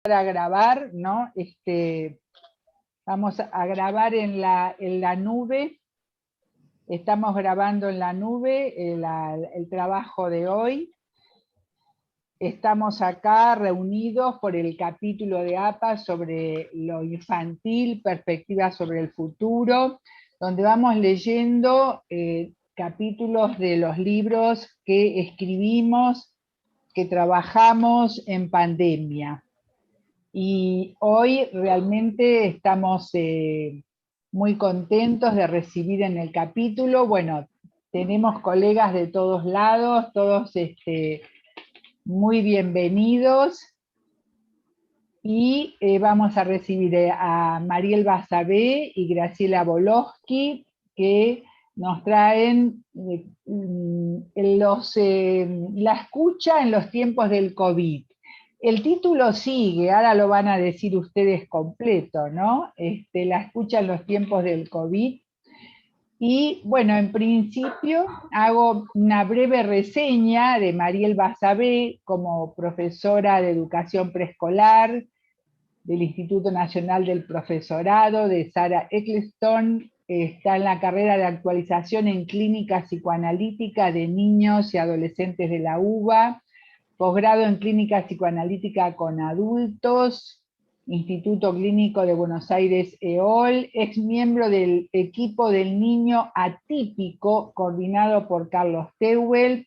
a grabar, ¿no? Vamos a grabar en la nube. Estamos grabando en la nube el trabajo de hoy. Estamos acá reunidos por el capítulo de APA sobre lo infantil, perspectivas sobre el futuro, donde vamos leyendo capítulos de los libros que escribimos, que trabajamos en pandemia. Y hoy realmente estamos muy contentos de recibir en el capítulo, bueno, tenemos colegas de todos lados, todos muy bienvenidos, y vamos a recibir a Mariel Basabé y Graciela Volosky, que nos traen la escucha en los tiempos del COVID. El título sigue, ahora lo van a decir ustedes completo, ¿no? La escucha en los tiempos del COVID. Y bueno, en principio hago una breve reseña de Mariel Basabé como profesora de educación preescolar del Instituto Nacional del Profesorado, de Sarah Eccleston. Está en la carrera de actualización en clínica psicoanalítica de niños y adolescentes de la UBA, posgrado en clínica psicoanalítica con adultos, Instituto Clínico de Buenos Aires EOL, ex miembro del equipo del niño atípico, coordinado por Carlos Tehuel,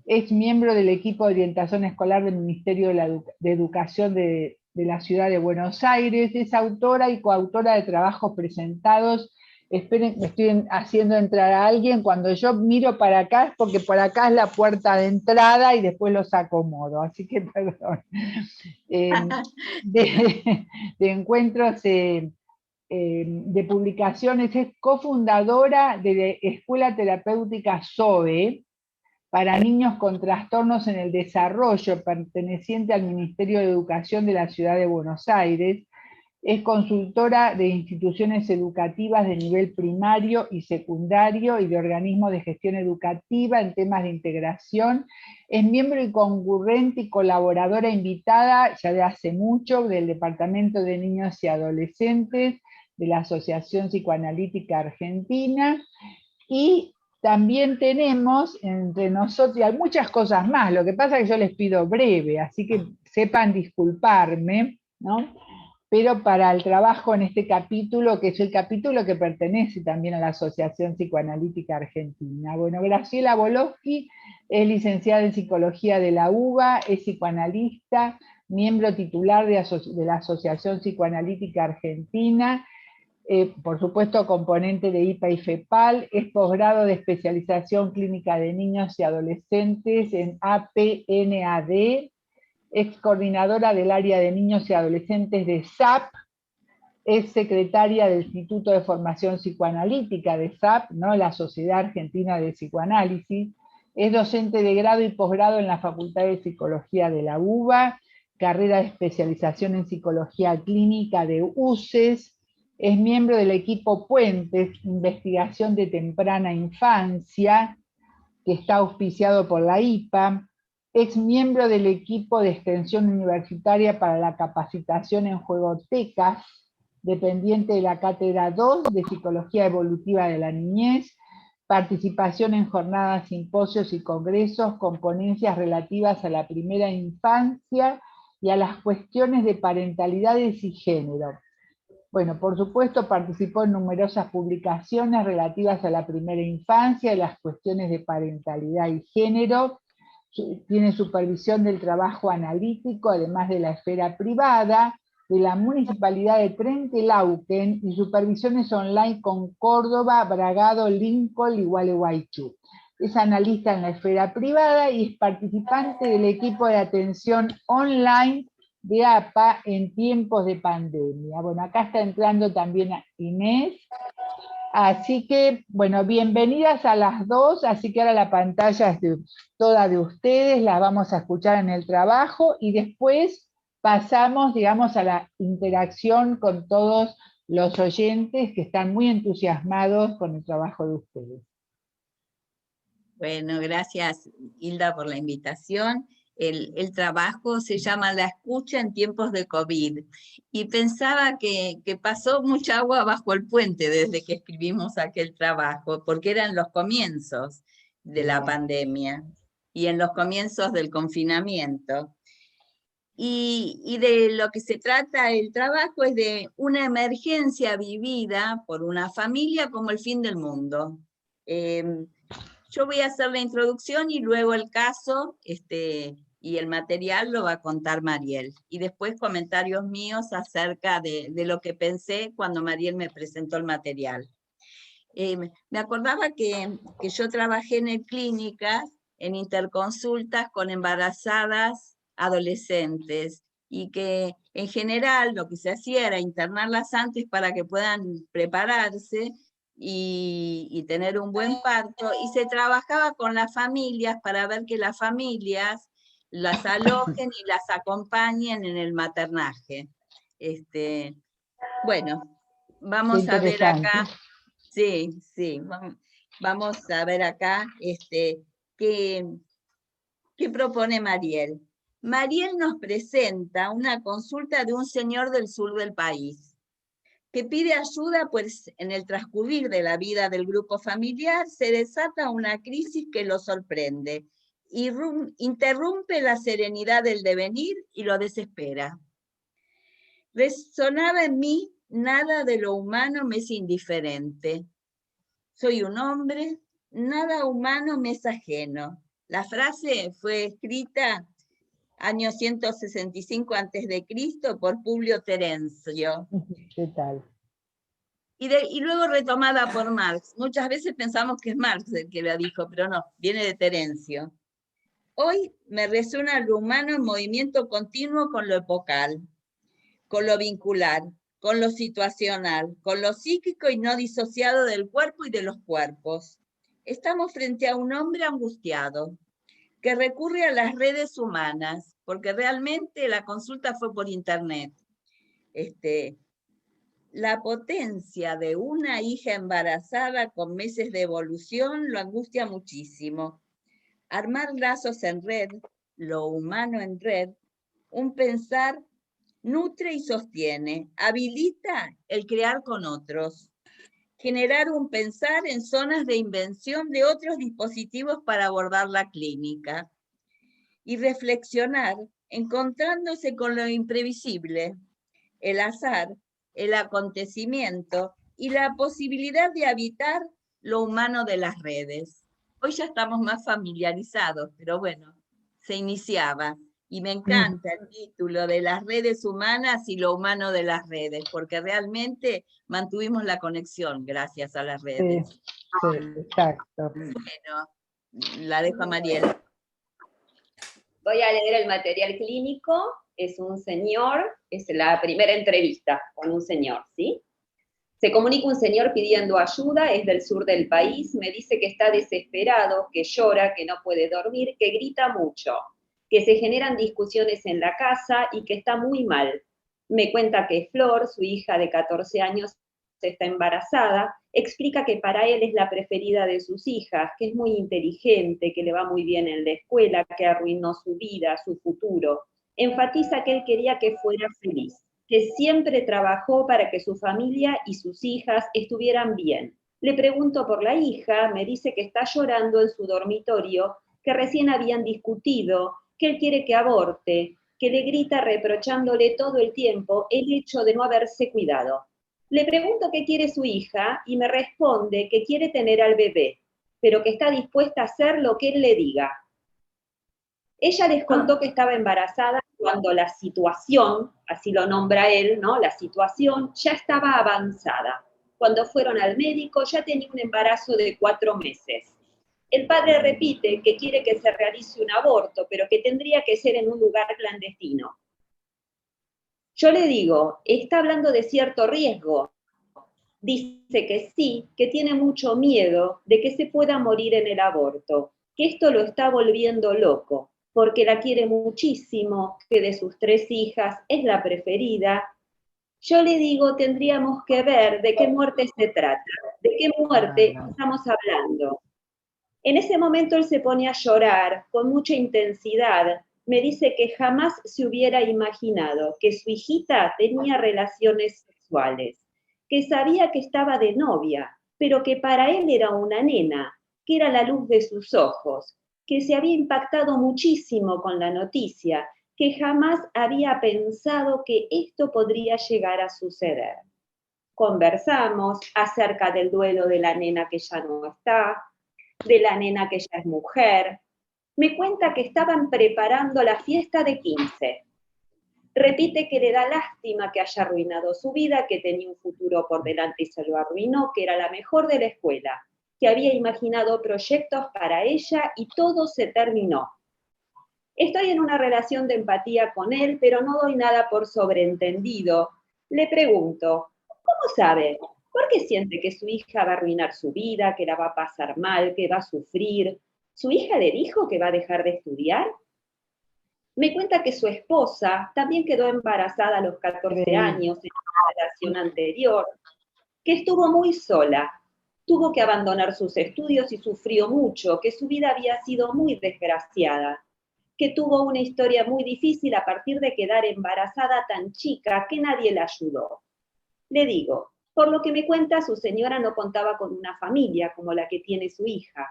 ex miembro del equipo de orientación escolar del Ministerio de Educación de la Ciudad de Buenos Aires, es autora y coautora de trabajos presentados. Esperen, me estoy haciendo entrar a alguien. Cuando yo miro para acá es porque por acá es la puerta de entrada y después los acomodo, así que perdón. De encuentros de publicaciones, es cofundadora de la Escuela Terapéutica SOBE para niños con trastornos en el desarrollo, perteneciente al Ministerio de Educación de la Ciudad de Buenos Aires. Es consultora de instituciones educativas de nivel primario y secundario y de organismos de gestión educativa en temas de integración. Es miembro y concurrente y colaboradora invitada ya de hace mucho del Departamento de Niños y Adolescentes de la Asociación Psicoanalítica Argentina. Y también tenemos entre nosotros, y hay muchas cosas más, lo que pasa es que yo les pido breve, así que sepan disculparme, ¿no? Pero para el trabajo en este capítulo, que es el capítulo que pertenece también a la Asociación Psicoanalítica Argentina. Bueno, Graciela Volosky es licenciada en Psicología de la UBA, es psicoanalista, miembro titular de la Asociación Psicoanalítica Argentina, por supuesto componente de IPA y FEPAL, es posgrado de especialización clínica de niños y adolescentes en APNAD, ex coordinadora del área de niños y adolescentes de SAP, es secretaria del Instituto de Formación Psicoanalítica de SAP, ¿no? La Sociedad Argentina de Psicoanálisis, es docente de grado y posgrado en la Facultad de Psicología de la UBA, carrera de especialización en Psicología Clínica de UCES, es miembro del equipo Puentes, Investigación de Temprana Infancia, que está auspiciado por la IPA, ex miembro del equipo de extensión universitaria para la capacitación en juegotecas, dependiente de la Cátedra 2 de Psicología Evolutiva de la Niñez, participación en jornadas, simposios y congresos con ponencias relativas a la primera infancia y a las cuestiones de parentalidades y género. Bueno, por supuesto participó en numerosas publicaciones relativas a la primera infancia y las cuestiones de parentalidad y género. Tiene supervisión del trabajo analítico, además de la esfera privada, de la Municipalidad de Trenquelauquen y supervisiones online con Córdoba, Bragado, Lincoln y Gualeguaychú. Es analista en la esfera privada y es participante del equipo de atención online de APA en tiempos de pandemia. Bueno, acá está entrando también Inés. Así que, bueno, bienvenidas a las dos, así que ahora la pantalla es toda de ustedes, las vamos a escuchar en el trabajo y después pasamos, digamos, a la interacción con todos los oyentes que están muy entusiasmados con el trabajo de ustedes. Bueno, gracias Hilda por la invitación. el trabajo se llama La escucha en tiempos de COVID. Y pensaba que pasó mucha agua bajo el puente desde que escribimos aquel trabajo, porque eran los comienzos de la pandemia y en los comienzos del confinamiento. Y de lo que se trata el trabajo es de una emergencia vivida por una familia como el fin del mundo. Yo voy a hacer la introducción y luego el caso y el material lo va a contar Mariel. Y después comentarios míos acerca de lo que pensé cuando Mariel me presentó el material. Me acordaba que yo trabajé en clínicas, en interconsultas con embarazadas adolescentes, y que en general lo que se hacía era internarlas antes para que puedan prepararse y tener un buen parto, y se trabajaba con las familias para ver que las familias las alojen y las acompañen en el maternaje. Bueno, vamos a ver acá. Sí, sí, vamos a ver acá qué propone Mariel. Mariel nos presenta una consulta de un señor del sur del país que pide ayuda, pues en el transcurrir de la vida del grupo familiar se desata una crisis que lo sorprende, interrumpe la serenidad del devenir y lo desespera. Resonaba en mí: nada de lo humano me es indiferente. Soy un hombre, nada humano me es ajeno. La frase fue escrita año 165 a.C. por Publio Terencio. ¿Qué tal? Y luego retomada por Marx. Muchas veces pensamos que es Marx el que lo dijo, pero no, viene de Terencio. Hoy me resuena lo humano en movimiento continuo con lo epocal, con lo vincular, con lo situacional, con lo psíquico y no disociado del cuerpo y de los cuerpos. Estamos frente a un hombre angustiado que recurre a las redes humanas, porque realmente la consulta fue por internet. La potencia de una hija embarazada con meses de evolución lo angustia muchísimo. Armar lazos en red, lo humano en red, un pensar nutre y sostiene, habilita el crear con otros, generar un pensar en zonas de invención de otros dispositivos para abordar la clínica, y reflexionar encontrándose con lo imprevisible, el azar, el acontecimiento y la posibilidad de habitar lo humano de las redes. Hoy ya estamos más familiarizados, pero bueno, se iniciaba. Y me encanta el título de las redes humanas y lo humano de las redes, porque realmente mantuvimos la conexión gracias a las redes. Sí, exacto. Bueno, la dejo a Mariel. Voy a leer el material clínico. Es un señor, es la primera entrevista con un señor, ¿sí? Se comunica un señor pidiendo ayuda, es del sur del país, me dice que está desesperado, que llora, que no puede dormir, que grita mucho, que se generan discusiones en la casa y que está muy mal. Me cuenta que Flor, su hija de 14 años, está embarazada, explica que para él es la preferida de sus hijas, que es muy inteligente, que le va muy bien en la escuela, que arruinó su vida, su futuro. Enfatiza que él quería que fuera feliz, que siempre trabajó para que su familia y sus hijas estuvieran bien. Le pregunto por la hija, me dice que está llorando en su dormitorio, que recién habían discutido, que él quiere que aborte, que le grita reprochándole todo el tiempo el hecho de no haberse cuidado. Le pregunto qué quiere su hija y me responde que quiere tener al bebé, pero que está dispuesta a hacer lo que él le diga. Ella les contó que estaba embarazada cuando la situación, así lo nombra él, ¿no? La situación ya estaba avanzada. Cuando fueron al médico ya tenía un embarazo de 4 meses. El padre repite que quiere que se realice un aborto, pero que tendría que ser en un lugar clandestino. Yo le digo, está hablando de cierto riesgo. Dice que sí, que tiene mucho miedo de que se pueda morir en el aborto, que esto lo está volviendo loco, porque la quiere muchísimo, que de sus 3 hijas es la preferida. Yo le digo, tendríamos que ver de qué muerte se trata, de qué muerte estamos hablando. En ese momento él se pone a llorar con mucha intensidad, me dice que jamás se hubiera imaginado que su hijita tenía relaciones sexuales, que sabía que estaba de novia, pero que para él era una nena, que era la luz de sus ojos, que se había impactado muchísimo con la noticia, que jamás había pensado que esto podría llegar a suceder. Conversamos acerca del duelo de la nena que ya no está, de la nena que ya es mujer. Me cuenta que estaban preparando la fiesta de 15. Repite que le da lástima que haya arruinado su vida, que tenía un futuro por delante y se lo arruinó, que era la mejor de la escuela, que había imaginado proyectos para ella y todo se terminó. Estoy en una relación de empatía con él, pero no doy nada por sobreentendido. Le pregunto, ¿cómo sabe? ¿Por qué siente que su hija va a arruinar su vida, que la va a pasar mal, que va a sufrir? ¿Su hija le dijo que va a dejar de estudiar? Me cuenta que su esposa también quedó embarazada a los 14 años en una relación anterior, que estuvo muy sola, tuvo que abandonar sus estudios y sufrió mucho, que su vida había sido muy desgraciada, que tuvo una historia muy difícil a partir de quedar embarazada tan chica que nadie la ayudó. Le digo, por lo que me cuenta, su señora no contaba con una familia como la que tiene su hija.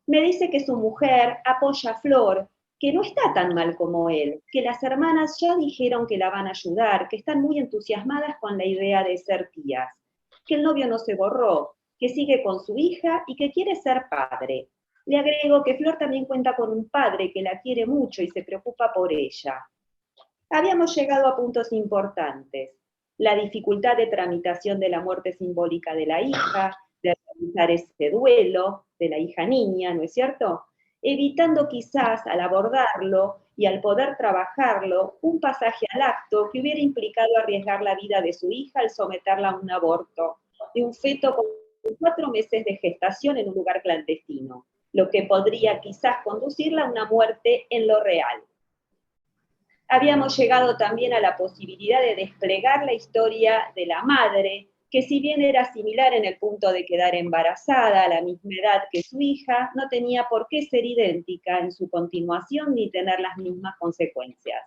Me dice que su mujer apoya a Flor, que no está tan mal como él, que las hermanas ya dijeron que la van a ayudar, que están muy entusiasmadas con la idea de ser tías, que el novio no se borró, que sigue con su hija y que quiere ser padre. Le agrego que Flor también cuenta con un padre que la quiere mucho y se preocupa por ella. Habíamos llegado a puntos importantes. La dificultad de tramitación de la muerte simbólica de la hija, de realizar ese duelo de la hija niña, ¿no es cierto? Evitando quizás al abordarlo y al poder trabajarlo, un pasaje al acto que hubiera implicado arriesgar la vida de su hija al someterla a un aborto, de un feto con 4 meses de gestación en un lugar clandestino, lo que podría quizás conducirla a una muerte en lo real. Habíamos llegado también a la posibilidad de desplegar la historia de la madre, que si bien era similar en el punto de quedar embarazada a la misma edad que su hija, no tenía por qué ser idéntica en su continuación ni tener las mismas consecuencias.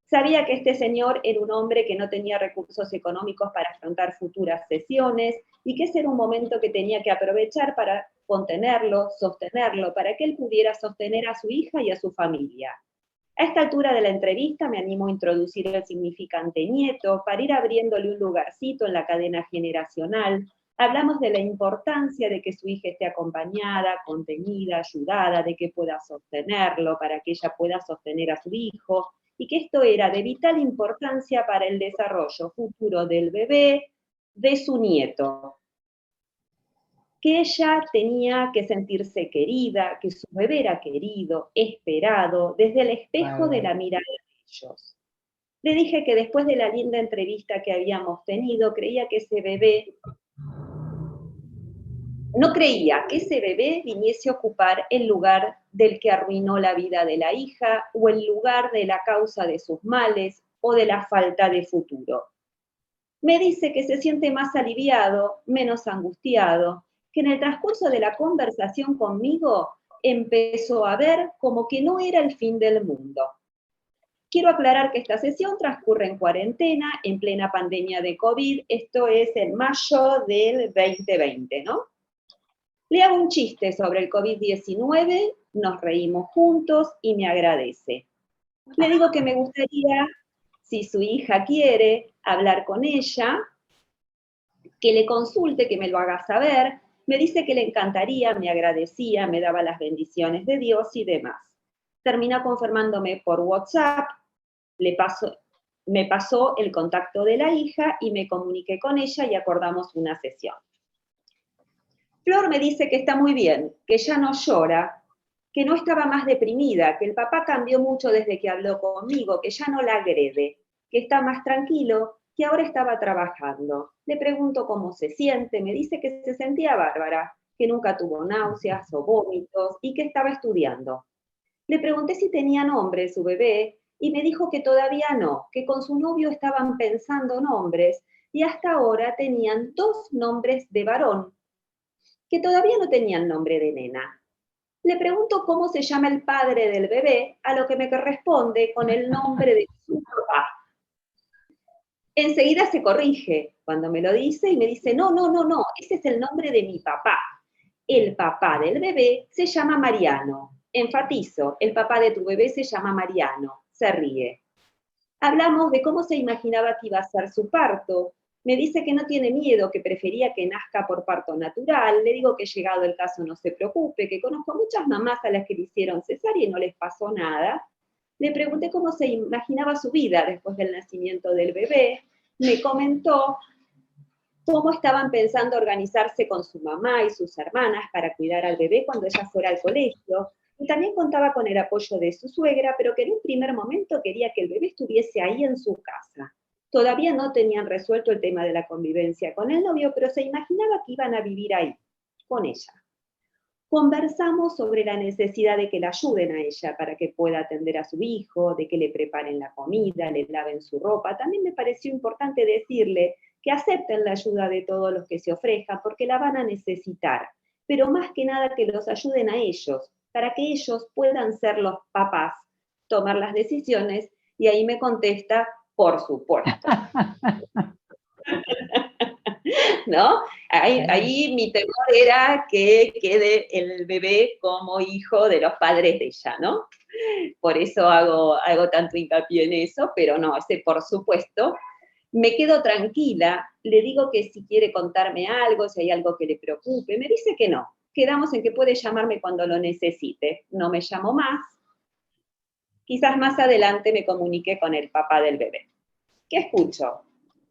Sabía que este señor era un hombre que no tenía recursos económicos para afrontar futuras sesiones y que ese era un momento que tenía que aprovechar para contenerlo, sostenerlo, para que él pudiera sostener a su hija y a su familia. A esta altura de la entrevista me animo a introducir el significante nieto para ir abriéndole un lugarcito en la cadena generacional. Hablamos de la importancia de que su hija esté acompañada, contenida, ayudada, de que pueda sostenerlo para que ella pueda sostener a su hijo, y que esto era de vital importancia para el desarrollo futuro del bebé, de su nieto. Que ella tenía que sentirse querida, que su bebé era querido, esperado, desde el espejo de la mirada de ellos. Le dije que después de la linda entrevista que habíamos tenido, creía que ese bebé, no creía que ese bebé viniese a ocupar el lugar del que arruinó la vida de la hija, o el lugar de la causa de sus males, o de la falta de futuro. Me dice que se siente más aliviado, menos angustiado, que en el transcurso de la conversación conmigo empezó a ver como que no era el fin del mundo. Quiero aclarar que esta sesión transcurre en cuarentena, en plena pandemia de COVID, esto es en mayo del 2020, ¿no? Le hago un chiste sobre el COVID-19, nos reímos juntos y me agradece. Le digo que me gustaría, si su hija quiere, hablar con ella, que le consulte, que me lo haga saber. Me dice que le encantaría, me agradecía, me daba las bendiciones de Dios y demás. Terminó confirmándome por WhatsApp, me pasó el contacto de la hija y me comuniqué con ella y acordamos una sesión. Flor me dice que está muy bien, que ya no llora, que no estaba más deprimida, que el papá cambió mucho desde que habló conmigo, que ya no la agrede, que está más tranquilo, que ahora estaba trabajando. Le pregunto cómo se siente, me dice que se sentía bárbara, que nunca tuvo náuseas o vómitos y que estaba estudiando. Le pregunté si tenía nombre su bebé y me dijo que todavía no, que con su novio estaban pensando nombres y hasta ahora tenían 2 nombres de varón, que todavía no tenían nombre de nena. Le pregunto cómo se llama el padre del bebé, a lo que me responde con el nombre de su papá. Enseguida se corrige cuando me lo dice y me dice, no, ese es el nombre de mi papá. El papá del bebé se llama Mariano. Enfatizo, el papá de tu bebé se llama Mariano. Se ríe. Hablamos de cómo se imaginaba que iba a ser su parto. Me dice que no tiene miedo, que prefería que nazca por parto natural. Le digo que llegado el caso no se preocupe, que conozco muchas mamás a las que le hicieron cesárea y no les pasó nada. Le pregunté cómo se imaginaba su vida después del nacimiento del bebé. Me comentó cómo estaban pensando organizarse con su mamá y sus hermanas para cuidar al bebé cuando ella fuera al colegio. Y también contaba con el apoyo de su suegra, pero que en un primer momento quería que el bebé estuviese ahí en su casa. Todavía no tenían resuelto el tema de la convivencia con el novio, pero se imaginaba que iban a vivir ahí, con ella. Conversamos sobre la necesidad de que la ayuden a ella para que pueda atender a su hijo, de que le preparen la comida, le laven su ropa. También me pareció importante decirle que acepten la ayuda de todos los que se ofrezcan, porque la van a necesitar. Pero más que nada que los ayuden a ellos, para que ellos puedan ser los papás, tomar las decisiones, y ahí me contesta, por supuesto. ¿No? Ahí mi temor era que quede el bebé como hijo de los padres de ella, ¿no? Por eso hago tanto hincapié en eso, pero no, ese por supuesto. Me quedo tranquila, le digo que si quiere contarme algo, si hay algo que le preocupe, me dice que no. Quedamos en que puede llamarme cuando lo necesite. No me llamo más. Quizás más adelante me comunique con el papá del bebé. ¿Qué escucho?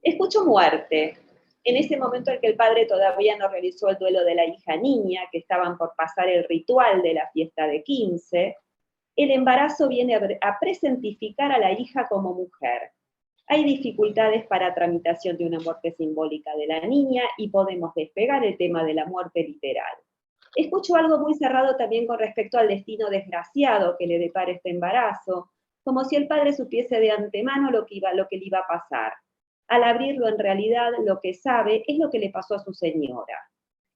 Escucho muerte. En ese momento en que el padre todavía no realizó el duelo de la hija niña, que estaban por pasar el ritual de la fiesta de 15, el embarazo viene a presentificar a la hija como mujer. Hay dificultades para tramitación de una muerte simbólica de la niña y podemos despegar el tema de la muerte literal. Escucho algo muy cerrado también con respecto al destino desgraciado que le depara este embarazo, como si el padre supiese de antemano lo que le iba a pasar. Al abrirlo, en realidad, lo que sabe es lo que le pasó a su señora.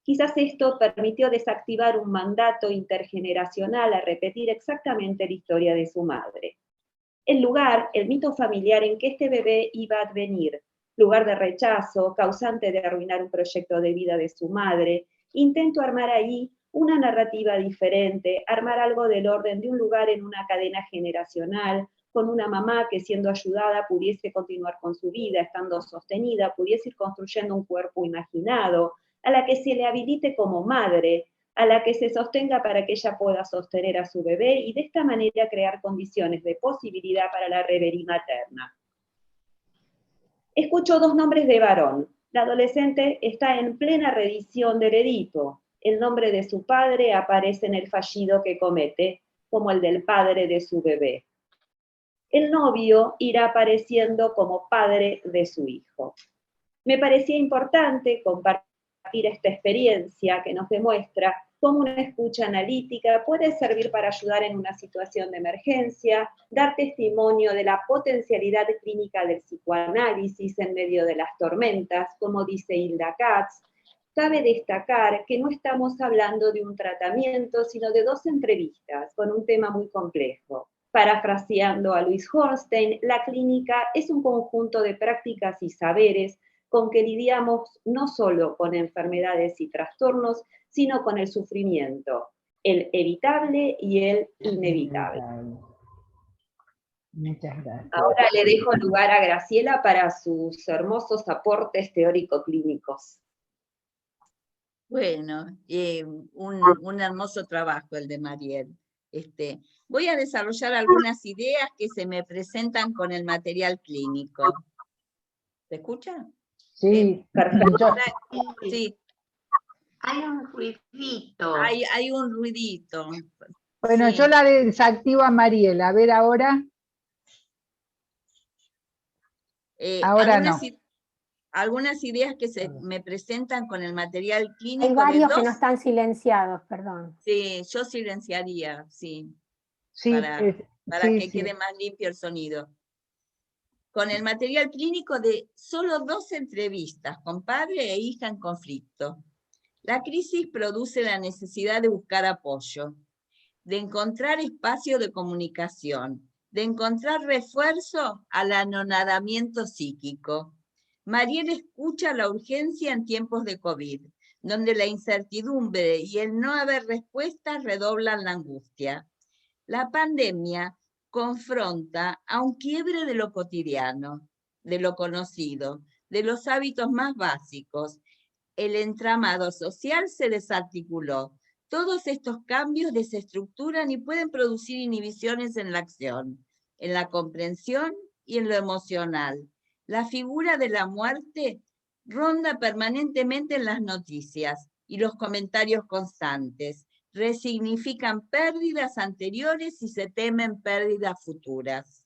Quizás esto permitió desactivar un mandato intergeneracional a repetir exactamente la historia de su madre. El lugar, el mito familiar en que este bebé iba a advenir, lugar de rechazo, causante de arruinar un proyecto de vida de su madre, intento armar ahí una narrativa diferente, armar algo del orden de un lugar en una cadena generacional, con una mamá que siendo ayudada pudiese continuar con su vida, estando sostenida, pudiese ir construyendo un cuerpo imaginado, a la que se le habilite como madre, a la que se sostenga para que ella pueda sostener a su bebé y de esta manera crear condiciones de posibilidad para la reverie materna. Escucho dos nombres de varón. La adolescente está en plena revisión del Edipo. El nombre de su padre aparece en el fallido que comete, como el del padre de su bebé. El novio irá apareciendo como padre de su hijo. Me parecía importante compartir esta experiencia que nos demuestra cómo una escucha analítica puede servir para ayudar en una situación de emergencia, dar testimonio de la potencialidad clínica del psicoanálisis en medio de las tormentas, como dice Hilda Katz. Cabe destacar que no estamos hablando de un tratamiento, sino de dos entrevistas con un tema muy complejo. Parafraseando a Louise Hornstein, la clínica es un conjunto de prácticas y saberes con que lidiamos no solo con enfermedades y trastornos, sino con el sufrimiento, el evitable y el inevitable. Muchas gracias. Ahora le dejo lugar a Graciela para sus hermosos aportes teórico-clínicos. Bueno, un hermoso trabajo el de Mariel. Voy a desarrollar algunas ideas que se me presentan con el material clínico. ¿Se escucha? Sí, perfecto. Sí. Hay un ruidito. Hay un ruidito. Bueno, sí. yo la desactivo a Mariela. A ver ahora. Ahora no. Algunas ideas que se me presentan con el material clínico. Hay varios que no están silenciados, perdón. Sí, yo silenciaría, sí. Sí, para que quede más limpio el sonido. Con el material clínico de solo 2 entrevistas con padre e hija en conflicto. La crisis produce la necesidad de buscar apoyo. de encontrar espacio de comunicación, de encontrar refuerzo al anonadamiento psíquico. Mariel escucha la urgencia en tiempos de COVID, donde la incertidumbre y el no haber respuestas redoblan la angustia. La pandemia confronta a un quiebre de lo cotidiano, de lo conocido, de los hábitos más básicos. El entramado social se desarticuló. Todos estos cambios desestructuran y pueden producir inhibiciones en la acción, en la comprensión y en lo emocional. La figura de la muerte ronda permanentemente en las noticias y los comentarios constantes. Resignifican pérdidas anteriores y se temen pérdidas futuras.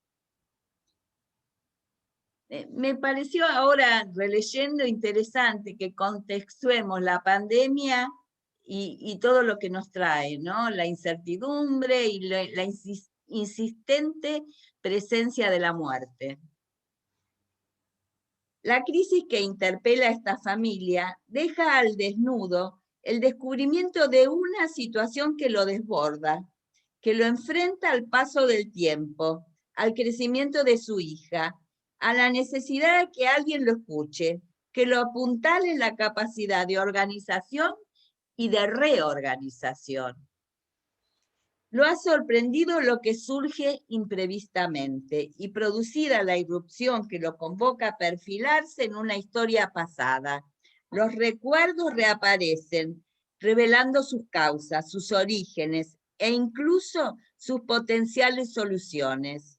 Me pareció ahora, releyendo, interesante que contextuemos la pandemia y todo lo que nos trae, ¿no? La incertidumbre y la insistente presencia de la muerte. La crisis que interpela a esta familia deja al desnudo el descubrimiento de una situación que lo desborda, que lo enfrenta al paso del tiempo, al crecimiento de su hija, a la necesidad de que alguien lo escuche, que lo apuntale en la capacidad de organización y de reorganización. Lo ha sorprendido lo que surge imprevistamente y producida la irrupción que lo convoca a perfilarse en una historia pasada. Los recuerdos reaparecen, revelando sus causas, sus orígenes e incluso sus potenciales soluciones.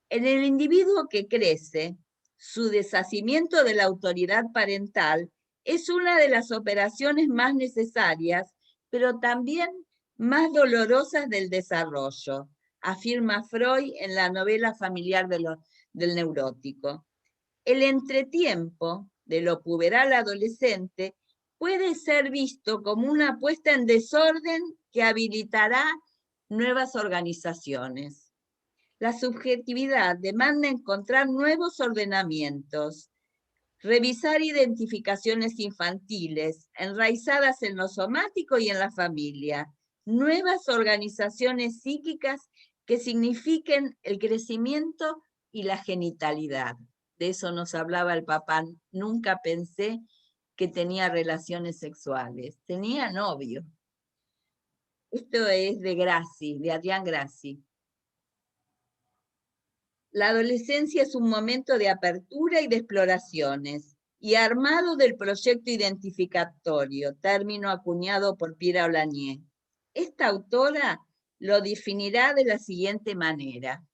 En el individuo que crece, su deshacimiento de la autoridad parental es una de las operaciones más necesarias, pero también más dolorosas del desarrollo, afirma Freud en la novela familiar del neurótico. El entretiempo de lo puberal adolescente puede ser visto como una puesta en desorden que habilitará nuevas organizaciones. La subjetividad demanda encontrar nuevos ordenamientos, revisar identificaciones infantiles enraizadas en lo somático y en la familia, nuevas organizaciones psíquicas que signifiquen el crecimiento y la genitalidad. De eso nos hablaba el papá. Nunca pensé que tenía relaciones sexuales. Tenía novio. Esto es de Grassi, de Adrián Grassi. La adolescencia es un momento de apertura y de exploraciones, y armado del proyecto identificatorio, término acuñado por Pierre Aulagnier. Esta autora lo definirá de la siguiente manera: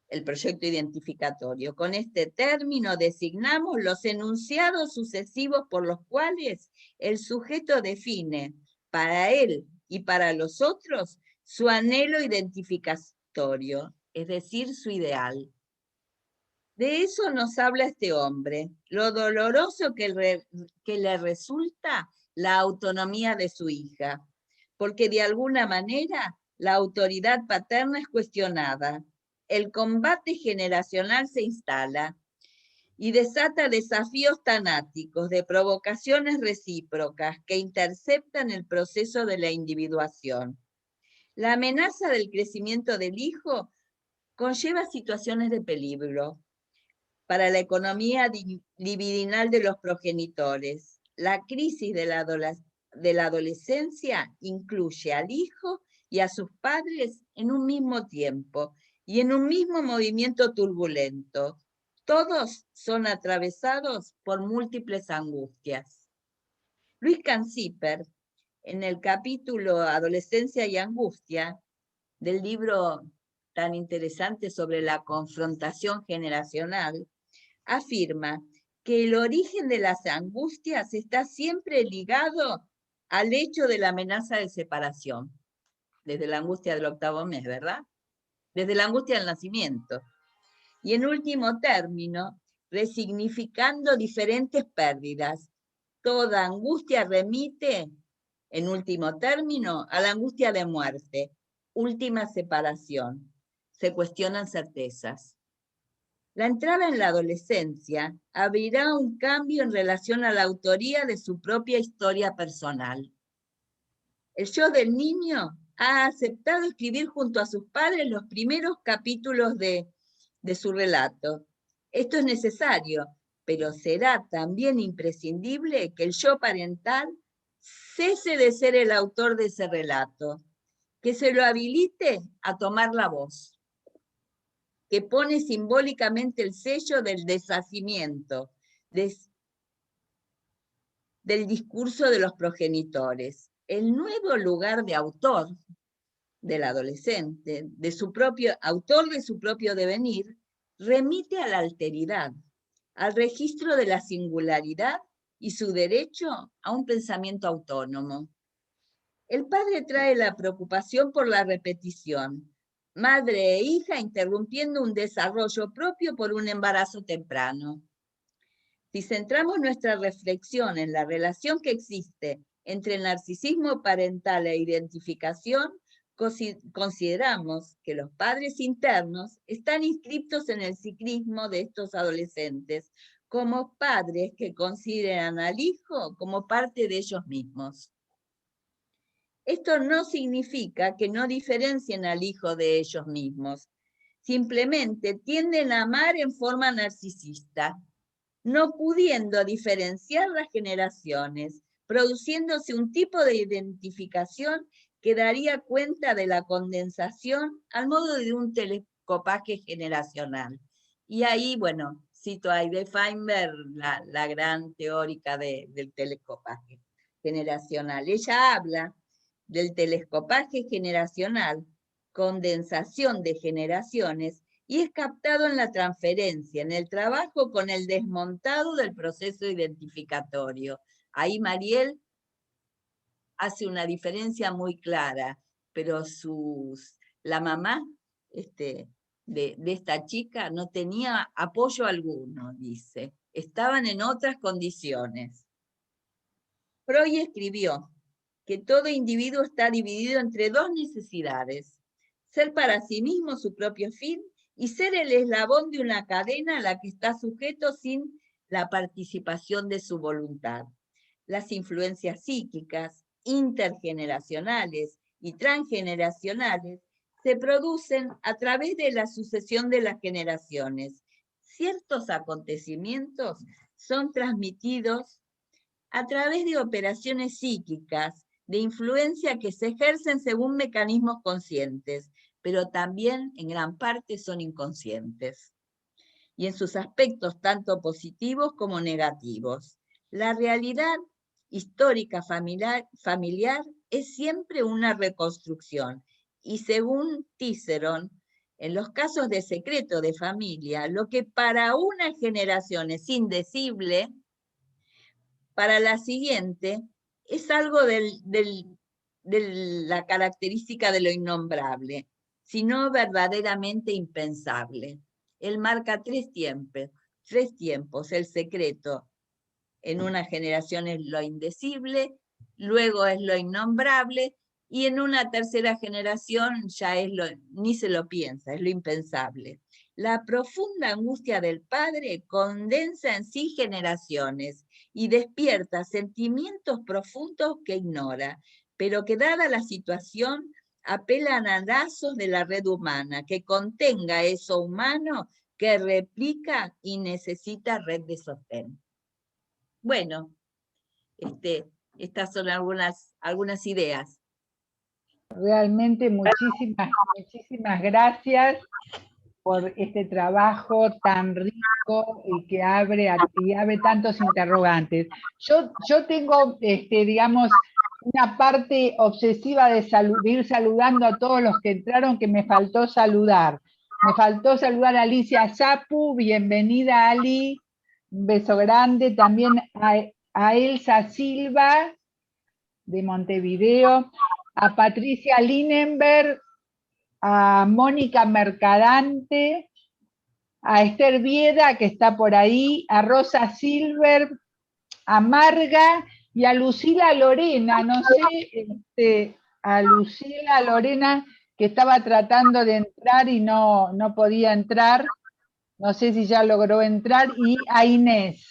el proyecto identificatorio. Con este término designamos los enunciados sucesivos por los cuales el sujeto define para él y para los otros su anhelo identificatorio, es decir, su ideal. De eso nos habla este hombre, lo doloroso que le resulta la autonomía de su hija, porque de alguna manera la autoridad paterna es cuestionada, el combate generacional se instala y desata desafíos tanáticos de provocaciones recíprocas que interceptan el proceso de la individuación. La amenaza del crecimiento del hijo conlleva situaciones de peligro para la economía libidinal de los progenitores. La crisis de la adolescencia incluye al hijo y a sus padres en un mismo tiempo y en un mismo movimiento turbulento. Todos son atravesados por múltiples angustias. Luis Canciper, en el capítulo Adolescencia y Angustia, del libro tan interesante sobre la confrontación generacional, afirma que el origen de las angustias está siempre ligado al hecho de la amenaza de separación, desde la angustia del 8º mes, ¿verdad? Desde la angustia del nacimiento. Y en último término, resignificando diferentes pérdidas. Toda angustia remite, en último término, a la angustia de muerte, última separación. Se cuestionan certezas. La entrada en la adolescencia abrirá un cambio en relación a la autoría de su propia historia personal. El yo del niño ha aceptado escribir junto a sus padres los primeros capítulos de su relato. Esto es necesario, pero será también imprescindible que el yo parental cese de ser el autor de ese relato, que se lo habilite a tomar la voz, que pone simbólicamente el sello del deshacimiento, del discurso de los progenitores. El nuevo lugar de autor del adolescente, autor de su propio devenir, remite a la alteridad, al registro de la singularidad y su derecho a un pensamiento autónomo. El padre trae la preocupación por la repetición, madre e hija interrumpiendo un desarrollo propio por un embarazo temprano. Si centramos nuestra reflexión en la relación que existe entre el narcisismo parental e identificación, consideramos que los padres internos están inscritos en el psiquismo de estos adolescentes como padres que consideran al hijo como parte de ellos mismos. Esto no significa que no diferencien al hijo de ellos mismos, simplemente tienden a amar en forma narcisista, no pudiendo diferenciar las generaciones, produciéndose un tipo de identificación que daría cuenta de la condensación al modo de un telescopaje generacional. Y ahí, bueno, cito a Heidi Feinberg, la gran teórica del telescopaje generacional. Ella habla del telescopaje generacional, condensación de generaciones, y es captado en la transferencia, en el trabajo con el desmontado del proceso identificatorio. Ahí Mariel hace una diferencia muy clara, pero la mamá de esta chica no tenía apoyo alguno, dice. Estaban en otras condiciones. Freud escribió que todo individuo está dividido entre dos necesidades: ser para sí mismo su propio fin y ser el eslabón de una cadena a la que está sujeto sin la participación de su voluntad. Las influencias psíquicas, intergeneracionales y transgeneracionales se producen a través de la sucesión de las generaciones. Ciertos acontecimientos son transmitidos a través de operaciones psíquicas, de influencia que se ejercen según mecanismos conscientes, pero también en gran parte son inconscientes, y en sus aspectos tanto positivos como negativos. La realidad histórica familiar es siempre una reconstrucción, y según Cicerón, en los casos de secreto de familia, lo que para una generación es indecible, para la siguiente es algo de la característica de lo innombrable, sino verdaderamente impensable. Él marca tres tiempos. El secreto en una generación es lo indecible, luego es lo innombrable, y en una tercera generación ya ni se lo piensa, es lo impensable. La profunda angustia del padre condensa en sí generaciones y despierta sentimientos profundos que ignora, pero que dada la situación apelan a lazos de la red humana, que contenga eso humano que replica y necesita red de sostén. Bueno, estas son algunas ideas. Realmente muchísimas gracias por este trabajo tan rico y que abre tantos interrogantes. Yo tengo, digamos, una parte obsesiva de ir saludando a todos los que entraron que me faltó saludar. Me faltó saludar a Alicia Zapu, bienvenida Ali, un beso grande. También a Elsa Silva, de Montevideo, a Patricia Linenberg, a Mónica Mercadante, a Esther Vieda, que está por ahí, a Rosa Silver, a Marga y a Lucila Lorena, no sé, a Lucila Lorena, que estaba tratando de entrar y no podía entrar, no sé si ya logró entrar, y a Inés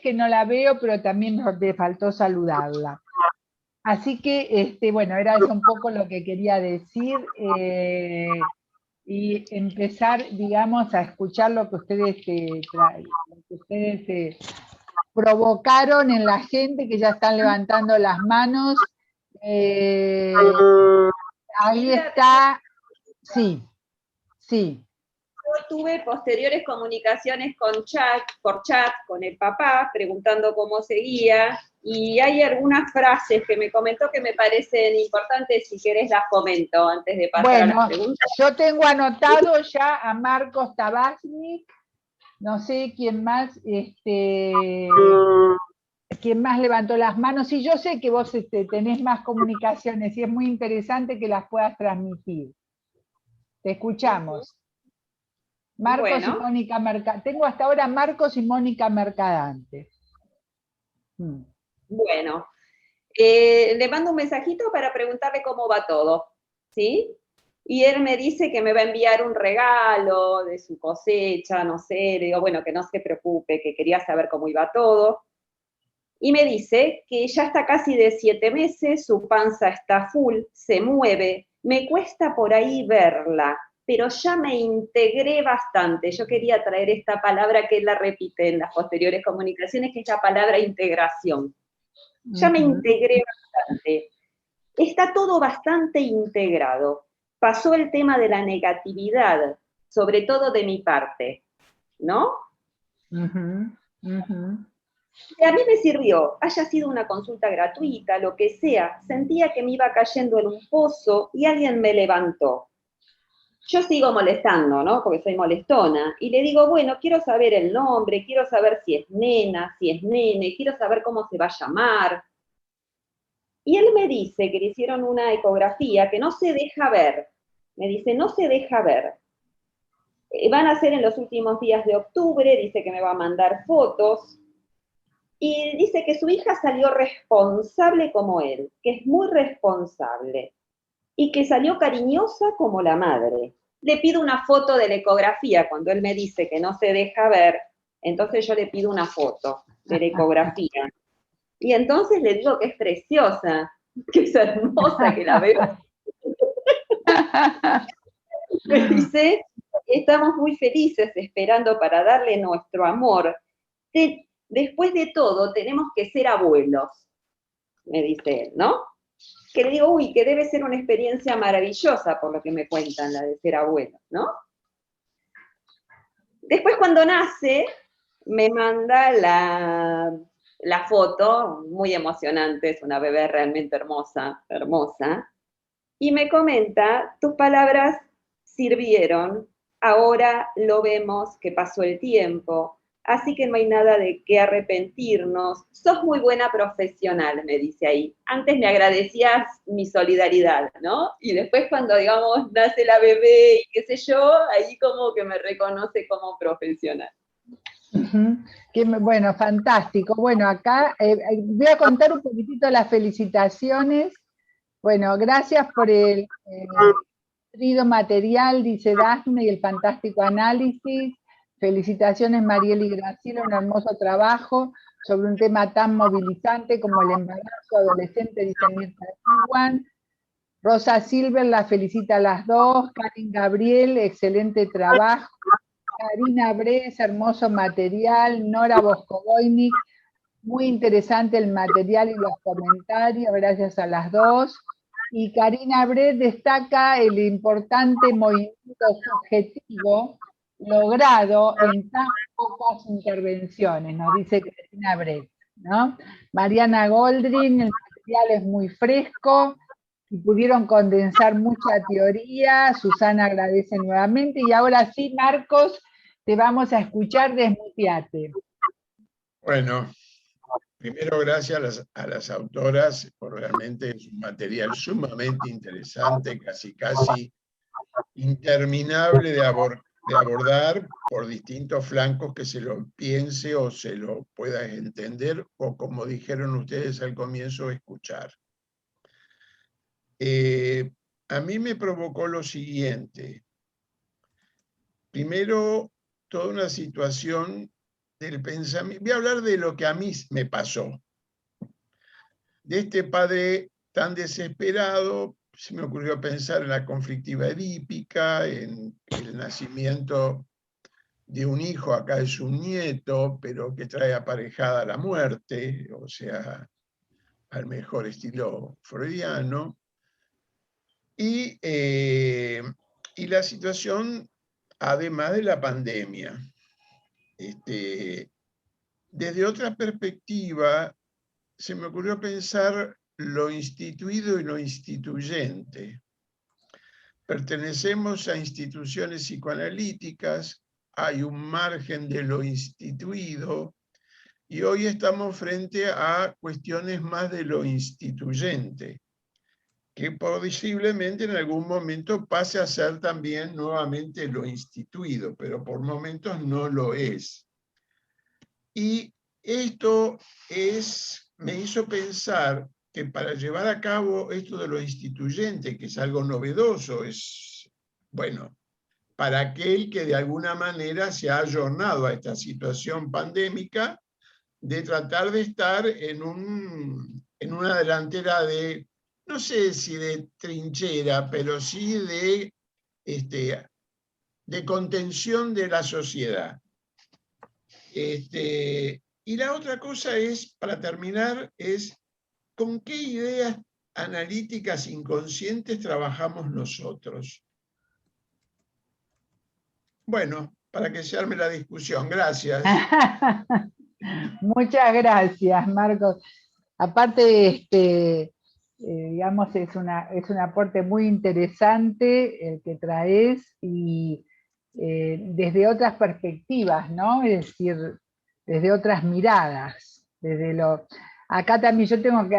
que no la veo, pero también me faltó saludarla. Así que, bueno, era eso un poco lo que quería decir, y empezar, digamos, a escuchar lo que ustedes provocaron en la gente, que ya están levantando las manos. Ahí está, sí, sí. Yo tuve posteriores comunicaciones por chat con el papá, preguntando cómo seguía, y hay algunas frases que me comentó que me parecen importantes, si querés las comento antes de pasar a las preguntas. Yo tengo anotado ya a Marcos Tabachnik, no sé quién más, quién más levantó las manos. Sí, yo sé que vos tenés más comunicaciones y es muy interesante que las puedas transmitir. Te escuchamos. Marcos y Mónica Mercadante. Tengo hasta ahora Marcos y Mónica Mercadante. Bueno, le mando un mensajito para preguntarle cómo va todo, ¿sí? Y él me dice que me va a enviar un regalo de su cosecha, no sé, le digo, bueno, que no se preocupe, que quería saber cómo iba todo. Y me dice que ya está casi de 7 meses, su panza está full, se mueve, me cuesta por ahí verla, pero ya me integré bastante. Yo quería traer esta palabra que él la repite en las posteriores comunicaciones, que es la palabra integración. Ya me integré bastante. Está todo bastante integrado. Pasó el tema de la negatividad, sobre todo de mi parte, ¿no? A mí me sirvió, haya sido una consulta gratuita, lo que sea, sentía que me iba cayendo en un pozo y alguien me levantó. Yo sigo molestando, ¿no? Porque soy molestona. Y le digo, bueno, quiero saber el nombre, quiero saber si es nena, si es nene, quiero saber cómo se va a llamar. Y él me dice que le hicieron una ecografía que no se deja ver. Me dice, no se deja ver. Van a ser en los últimos días de octubre, dice que me va a mandar fotos. Y dice que su hija salió responsable como él, que es muy responsable, y que salió cariñosa como la madre. Le pido una foto de la ecografía, cuando él me dice que no se deja ver, entonces yo le pido una foto de la ecografía. Y entonces le digo que es preciosa, que es hermosa, que la veo. Me dice, estamos muy felices esperando para darle nuestro amor. Después de todo, tenemos que ser abuelos, me dice él, ¿no? Que le digo, uy, que debe ser una experiencia maravillosa por lo que me cuentan, la de ser abuelo, ¿no? Después cuando nace, me manda la foto, muy emocionante, es una bebé realmente hermosa, hermosa, y me comenta, tus palabras sirvieron, ahora lo vemos que pasó el tiempo, así que no hay nada de qué arrepentirnos, sos muy buena profesional, me dice ahí. Antes me agradecías mi solidaridad, ¿no? Y después cuando, digamos, nace la bebé y qué sé yo, ahí como que me reconoce como profesional. Bueno, fantástico. Bueno, acá voy a contar un poquitito las felicitaciones. Bueno, gracias por el nutrido material, dice Dafne, y el fantástico análisis. Felicitaciones, Mariel y Graciela, un hermoso trabajo sobre un tema tan movilizante como el embarazo adolescente, dice Mirta Juan. Rosa Silver la felicita a las dos. Karin Gabriel, excelente trabajo. Karina Bres, hermoso material. Nora Boscogoynik, muy interesante el material y los comentarios, gracias a las dos. Y Karina Bret destaca el importante movimiento subjetivo logrado en tan pocas intervenciones, nos dice Karina Bret, ¿no? Mariana Goldrin, el material es muy fresco y pudieron condensar mucha teoría. Susana agradece nuevamente. Y ahora sí, Marcos, te vamos a escuchar, desmuteate. Bueno, primero gracias a las autoras, por realmente es un material sumamente interesante, casi interminable de abordar por distintos flancos que se lo piense o se lo pueda entender, o como dijeron ustedes al comienzo, escuchar. A mí me provocó lo siguiente. Primero, toda una situación del pensamiento. Voy a hablar de lo que a mí me pasó. De este padre tan desesperado, se me ocurrió pensar en la conflictiva edípica, en el nacimiento de un hijo, acá es un nieto, pero que trae aparejada la muerte, o sea, al mejor estilo freudiano, y la situación, además de la pandemia. Desde otra perspectiva, se me ocurrió pensar lo instituido y lo instituyente. Pertenecemos a instituciones psicoanalíticas, hay un margen de lo instituido, y hoy estamos frente a cuestiones más de lo instituyente, que posiblemente en algún momento pase a ser también nuevamente lo instituido, pero por momentos no lo es. Y esto me hizo pensar que para llevar a cabo esto de lo instituyente, que es algo novedoso, es, bueno, para aquel que de alguna manera se ha ayornado a esta situación pandémica, de tratar de estar en una delantera de, no sé si de trinchera, pero sí de contención de la sociedad. Y la otra cosa es, para terminar, es con qué ideas analíticas inconscientes trabajamos nosotros. Bueno, para que se arme la discusión. Gracias. Muchas gracias, Marcos. Aparte, digamos, es un aporte muy interesante el que traes y desde otras perspectivas, ¿no? Es decir, desde otras miradas. Acá también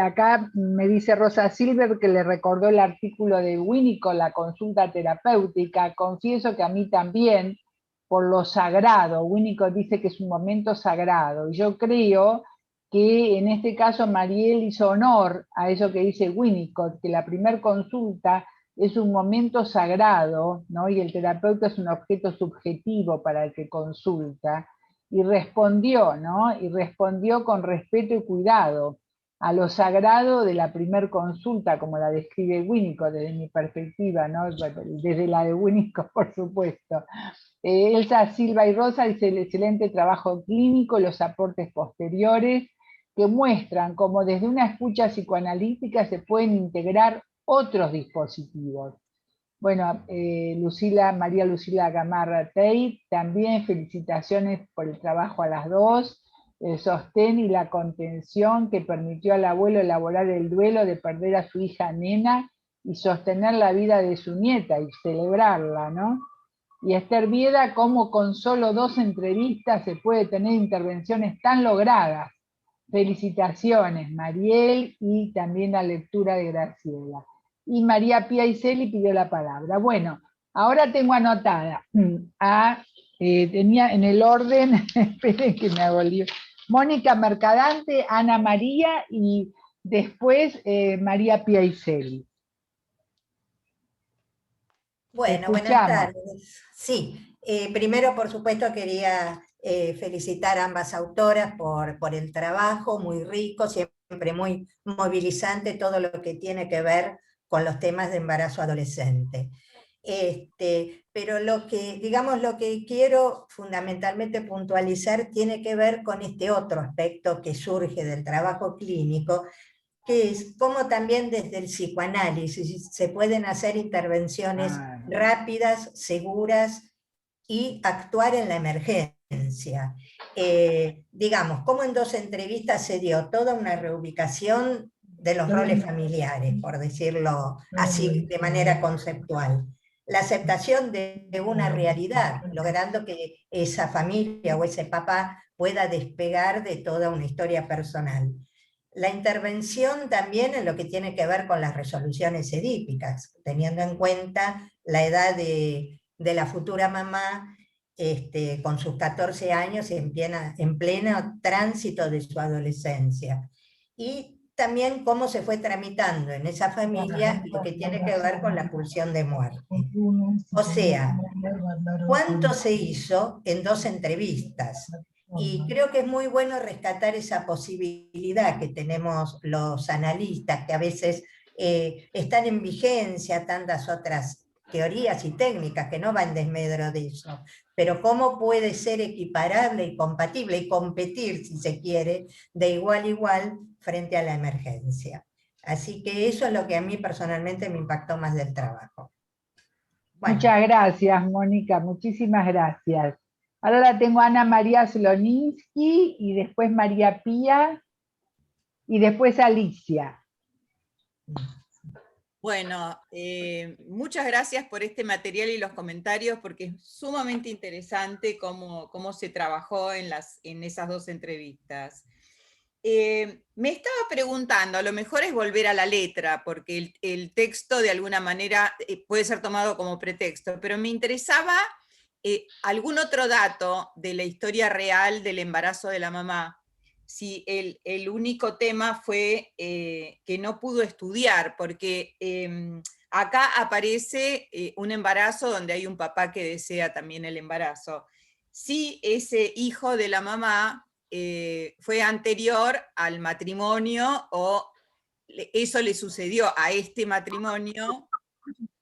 acá me dice Rosa Silver que le recordó el artículo de Winnicott, la consulta terapéutica. Confieso que a mí también, por lo sagrado. Winnicott dice que es un momento sagrado. Y yo creo que en este caso Mariel hizo honor a eso que dice Winnicott, que la primer consulta es un momento sagrado, ¿no? Y el terapeuta es un objeto subjetivo para el que consulta, y respondió, ¿no? Y respondió con respeto y cuidado a lo sagrado de la primer consulta, como la describe Winnicott desde mi perspectiva, ¿no? Desde la de Winnicott, por supuesto. Elsa Silva y Rosa dice el excelente trabajo clínico, los aportes posteriores, que muestran cómo desde una escucha psicoanalítica se pueden integrar otros dispositivos. Bueno, María Lucila Gamarra Tey, también felicitaciones por el trabajo a las dos, el sostén y la contención que permitió al abuelo elaborar el duelo de perder a su hija Nena y sostener la vida de su nieta y celebrarla, ¿no? Y Esther Vieda, cómo con solo 2 entrevistas se puede tener intervenciones tan logradas. Felicitaciones, Mariel, y también la lectura de Graciela. Y María Pía Iseli pidió la palabra. Bueno, ahora tengo anotada tenía en el orden, esperen que me hago lío, Mónica Mercadante, Ana María y después María Pía Iseli. Bueno, buenas tardes. Sí, primero por supuesto quería felicitar a ambas autoras por el trabajo muy rico, siempre muy movilizante, todo lo que tiene que ver con los temas de embarazo adolescente. Pero lo que quiero fundamentalmente puntualizar tiene que ver con este otro aspecto que surge del trabajo clínico, que es cómo también desde el psicoanálisis se pueden hacer intervenciones rápidas, seguras y actuar en la emergencia. Digamos, cómo en 2 entrevistas se dio toda una reubicación de los roles familiares, por decirlo así de manera conceptual. La aceptación de una realidad, logrando que esa familia o ese papá pueda despegar de toda una historia personal. La intervención también en lo que tiene que ver con las resoluciones edípicas, teniendo en cuenta la edad de la futura mamá, con sus 14 años y en pleno tránsito de su adolescencia. Y también cómo se fue tramitando en esa familia lo que tiene que ver con la pulsión de muerte. O sea, ¿cuánto se hizo en 2 entrevistas? Y creo que es muy bueno rescatar esa posibilidad que tenemos los analistas, que a veces están en vigencia tantas otras teorías y técnicas que no van en desmedro de eso, pero cómo puede ser equiparable y compatible y competir, si se quiere, de igual a igual frente a la emergencia. Así que eso es lo que a mí personalmente me impactó más del trabajo. Bueno. Muchas gracias, Mónica, muchísimas gracias. Ahora la tengo a Ana María Sloninsky, y después María Pía, y después Alicia. Bueno, muchas gracias por este material y los comentarios, porque es sumamente interesante cómo se trabajó en esas dos entrevistas. Me estaba preguntando, a lo mejor es volver a la letra, porque el texto de alguna manera puede ser tomado como pretexto, pero me interesaba algún otro dato de la historia real del embarazo de la mamá. Si el único tema fue que no pudo estudiar, porque acá aparece un embarazo donde hay un papá que desea también el embarazo. Si ese hijo de la mamá fue anterior al matrimonio o eso le sucedió a este matrimonio,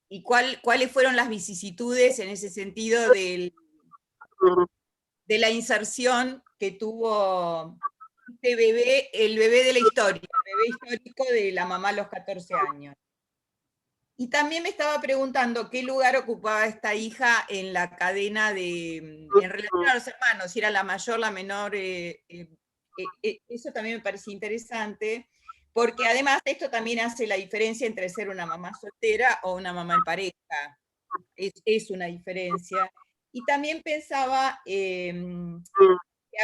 y cuáles fueron las vicisitudes en ese sentido de la inserción que tuvo este bebé, el bebé de la historia, el bebé histórico de la mamá a los 14 años. Y también me estaba preguntando qué lugar ocupaba esta hija en la cadena en relación a los hermanos, si era la mayor, la menor, eso también me parecía interesante, porque además esto también hace la diferencia entre ser una mamá soltera o una mamá en pareja, es una diferencia. Y también pensaba que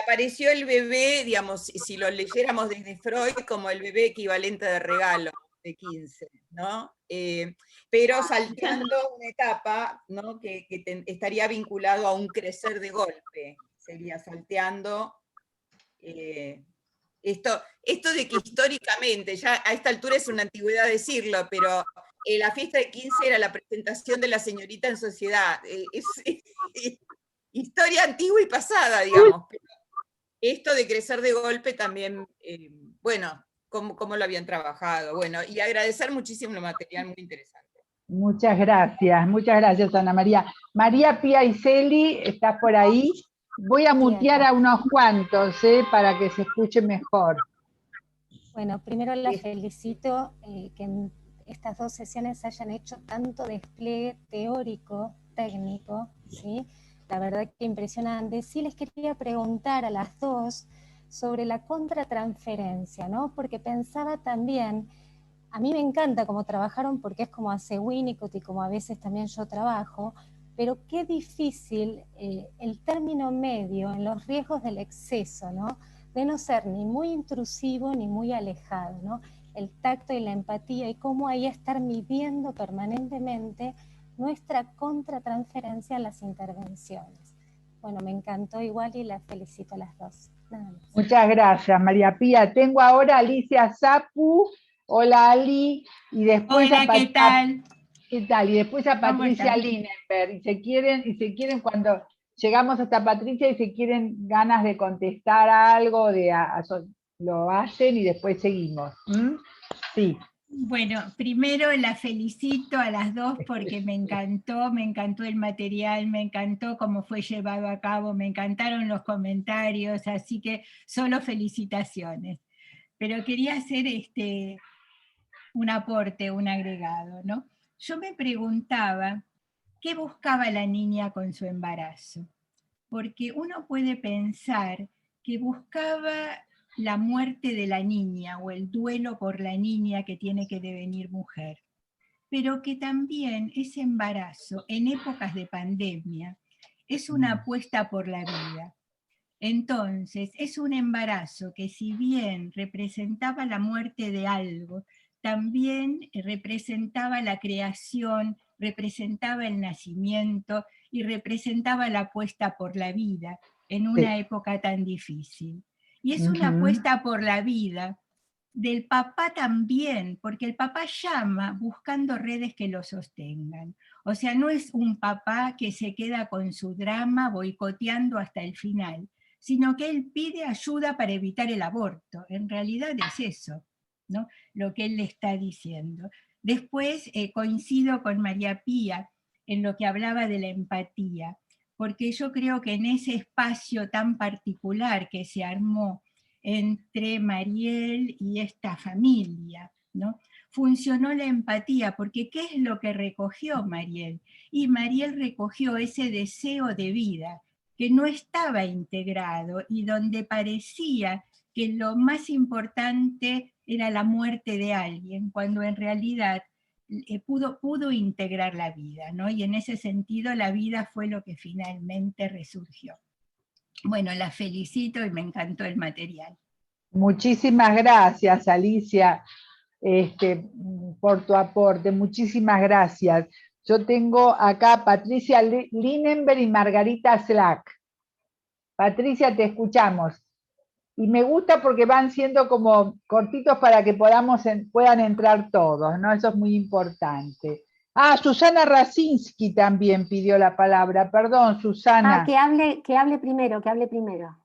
apareció el bebé, digamos, si lo leyéramos desde Freud, como el bebé equivalente de regalo de 15, ¿no? Pero salteando una etapa, ¿no? que estaría vinculado a un crecer de golpe, sería salteando esto de que históricamente, ya a esta altura es una antigüedad decirlo, pero la fiesta de 15 era la presentación de la señorita en sociedad, es historia antigua y pasada, digamos, pero esto de crecer de golpe también, bueno, cómo lo habían trabajado, bueno, y agradecer muchísimo el material, muy interesante. Muchas gracias, Ana María. María Pía Iseli, ¿estás por ahí? Voy a mutear a unos cuantos, para que se escuche mejor. Bueno, primero la felicito que en estas dos sesiones hayan hecho tanto despliegue teórico, técnico, ¿sí? La verdad que impresionante. Sí les quería preguntar a las dos sobre la contratransferencia, ¿no? Porque pensaba también, a mí me encanta cómo trabajaron porque es como hace Winnicott y como a veces también yo trabajo, pero qué difícil el término medio en los riesgos del exceso, ¿no? De no ser ni muy intrusivo ni muy alejado, ¿no? El tacto y la empatía y cómo ahí estar midiendo permanentemente nuestra contratransferencia en las intervenciones. Bueno, me encantó igual y las felicito a las dos. Nada más. Muchas gracias, María Pía. Tengo ahora a Alicia Sapu. Hola, Ali. Y después hola, ¿qué tal? ¿Qué tal? Y después a Patricia Linenberg. Y se quieren cuando llegamos hasta Patricia y se quieren ganas de contestar algo, lo hacen y después seguimos. Sí. Bueno, primero la felicito a las dos porque me encantó el material, me encantó cómo fue llevado a cabo, me encantaron los comentarios, así que solo felicitaciones. Pero quería hacer un aporte, un agregado, ¿no? Yo me preguntaba, ¿qué buscaba la niña con su embarazo? Porque uno puede pensar que buscaba la muerte de la niña o el duelo por la niña que tiene que devenir mujer, pero que también ese embarazo en épocas de pandemia es una apuesta por la vida. Entonces, es un embarazo que si bien representaba la muerte de algo, también representaba la creación, representaba el nacimiento y representaba la apuesta por la vida en una época tan difícil. Y es una apuesta por la vida del papá también, porque el papá llama buscando redes que lo sostengan. O sea, no es un papá que se queda con su drama boicoteando hasta el final, sino que él pide ayuda para evitar el aborto. En realidad es eso, ¿no? Lo que él le está diciendo. Después coincido con María Pía en lo que hablaba de la empatía, porque yo creo que en ese espacio tan particular que se armó entre Mariel y esta familia, ¿no? Funcionó la empatía, porque ¿qué es lo que recogió Mariel? Y Mariel recogió ese deseo de vida que no estaba integrado y donde parecía que lo más importante era la muerte de alguien, cuando en realidad pudo integrar la vida, ¿no? Y en ese sentido la vida fue lo que finalmente resurgió. Bueno, la felicito y me encantó el material. Muchísimas gracias, Alicia, por tu aporte. Muchísimas gracias. Yo tengo acá a Patricia Linenberg y Margarita Slack. Patricia, te escuchamos. Y me gusta porque van siendo como cortitos para que puedan entrar todos, ¿no? Eso es muy importante. Ah, Susana Rasinski también pidió la palabra. Perdón, Susana. Ah, que hable primero, que hable primero.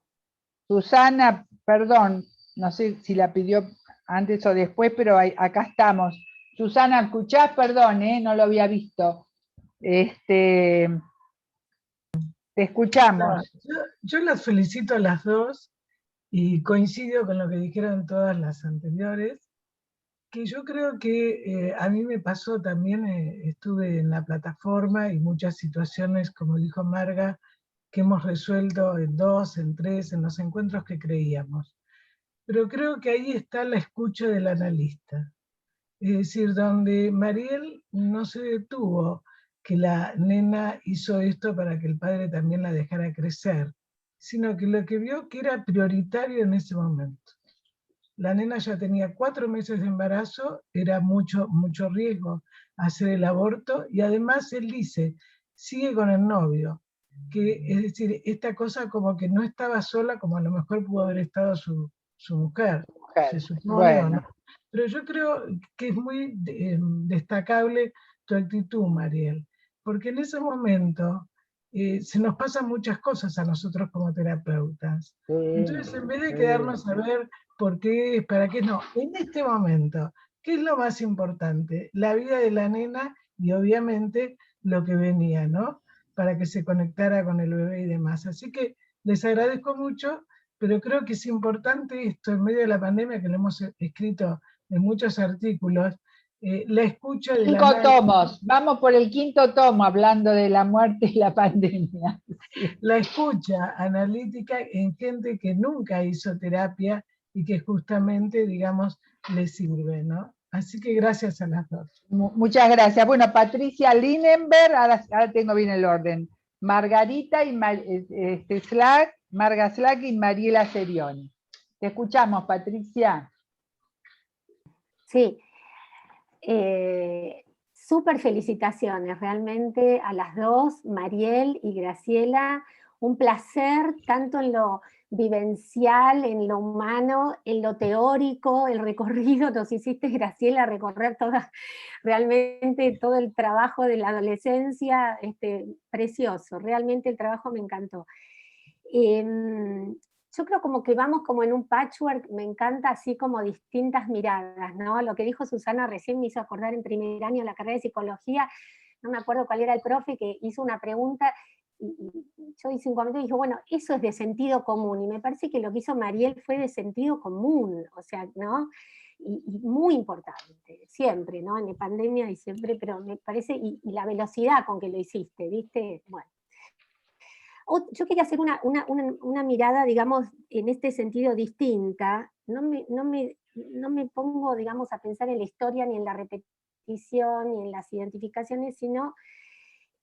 Susana, perdón, no sé si la pidió antes o después, pero acá estamos. Susana, ¿escuchás? Perdón, no lo había visto. Te escuchamos. Yo las felicito a las dos y coincido con lo que dijeron todas las anteriores, que yo creo que a mí me pasó también, estuve en la plataforma y muchas situaciones, como dijo Marga, que hemos resuelto en 2, en 3, en los encuentros que creíamos. Pero creo que ahí está la escucha del analista. Es decir, donde Mariel no se detuvo que la nena hizo esto para que el padre también la dejara crecer, sino que lo que vio que era prioritario en ese momento. La nena ya tenía 4 meses de embarazo, era mucho riesgo hacer el aborto, y además él dice, sigue con el novio, que es decir, esta cosa como que no estaba sola como a lo mejor pudo haber estado su mujer, se supone, bueno. ¿O no? Pero yo creo que es muy destacable tu actitud, Mariel, porque en ese momento se nos pasan muchas cosas a nosotros como terapeutas. Entonces, en vez de quedarnos a ver por qué, para qué no, en este momento, ¿qué es lo más importante? La vida de la nena y obviamente lo que venía, ¿no? Para que se conectara con el bebé y demás. Así que les agradezco mucho, pero creo que es importante esto en medio de la pandemia, que lo hemos escrito en muchos artículos, la escucha de 5 tomos, vamos por el 5.º tomo hablando de la muerte y la pandemia. La escucha analítica en gente que nunca hizo terapia y que justamente, digamos, le sirve, ¿no? Así que gracias a las dos. Muchas gracias. Bueno, Patricia Linenberg, ahora tengo bien el orden. Margarita y Marga Slack y Mariela Serioni. Te escuchamos, Patricia. Sí. Súper felicitaciones realmente a las dos, Mariel y Graciela. Un placer tanto en lo vivencial, en lo humano, en lo teórico, el recorrido. Nos hiciste, Graciela, recorrer realmente todo el trabajo de la adolescencia, precioso, realmente el trabajo me encantó. Yo creo como que vamos como en un patchwork, me encanta así como distintas miradas, ¿no? Lo que dijo Susana recién me hizo acordar en primer año de la carrera de psicología, no me acuerdo cuál era el profe que hizo una pregunta, y yo hice un comentario y dije, bueno, eso es de sentido común, y me parece que lo que hizo Mariel fue de sentido común, o sea, ¿no? Y muy importante, siempre, ¿no? En la pandemia y siempre, pero me parece, y la velocidad con que lo hiciste, ¿viste? Bueno. Yo quería hacer una mirada, digamos, en este sentido distinta. No me pongo, digamos, a pensar en la historia, ni en la repetición, ni en las identificaciones, sino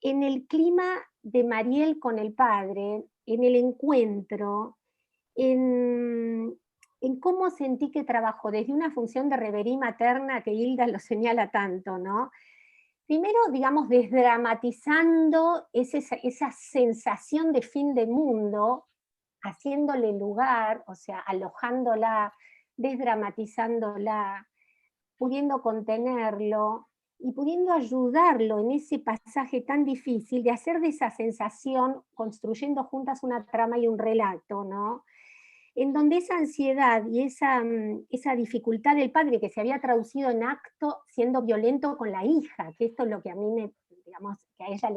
en el clima de Mariel con el padre, en el encuentro, en cómo sentí que trabajó desde una función de revería materna que Hilda lo señala tanto, ¿no? Primero, digamos, desdramatizando esa sensación de fin de mundo, haciéndole lugar, o sea, alojándola, desdramatizándola, pudiendo contenerlo y pudiendo ayudarlo en ese pasaje tan difícil de hacer de esa sensación, construyendo juntas una trama y un relato, ¿no? en donde esa ansiedad y esa dificultad del padre que se había traducido en acto siendo violento con la hija, que esto es lo que a mí digamos, que a ella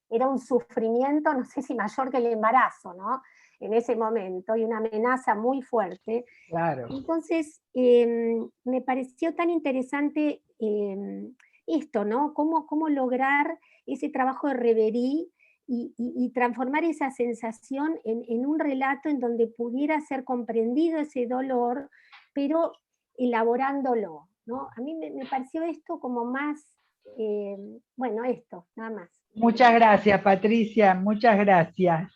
era un sufrimiento, no sé si mayor que el embarazo, ¿no? En ese momento, y una amenaza muy fuerte. Claro. Entonces, me pareció tan interesante esto, ¿no? Cómo lograr ese trabajo de reverie y transformar esa sensación en un relato en donde pudiera ser comprendido ese dolor, pero elaborándolo, ¿no? A mí me pareció esto como más, bueno, esto, nada más. Muchas gracias, Patricia, muchas gracias.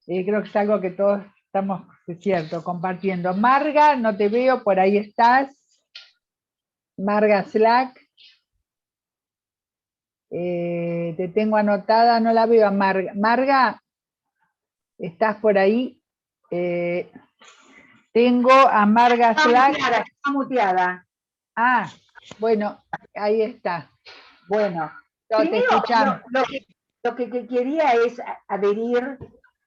Creo que es algo que todos estamos, es cierto, compartiendo. Marga, no te veo, por ahí estás. Marga Slack. Te tengo anotada, no la veo a Marga. Marga, ¿estás por ahí? Tengo a Marga Slack. Está muteada. Ah, bueno, ahí está. Bueno, Primero, te escuchamos. lo que quería es adherir,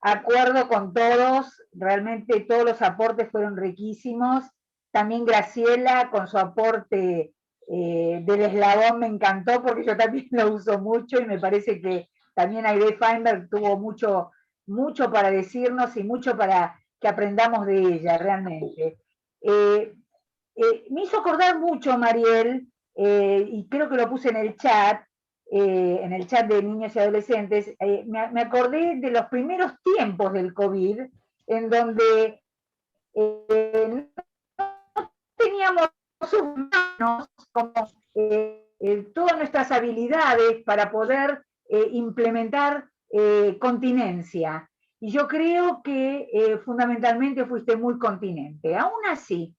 acuerdo con todos, realmente todos los aportes fueron riquísimos. También Graciela con su aporte del eslabón me encantó porque yo también lo uso mucho y me parece que también Aide Feinberg tuvo mucho para decirnos y mucho para que aprendamos de ella realmente. Me hizo acordar mucho, Mariel, y creo que lo puse en el chat de niños y adolescentes, me acordé de los primeros tiempos del COVID, en donde no teníamos humanos como todas nuestras habilidades para poder implementar continencia. Y yo creo que fundamentalmente fuiste muy continente. Aún así,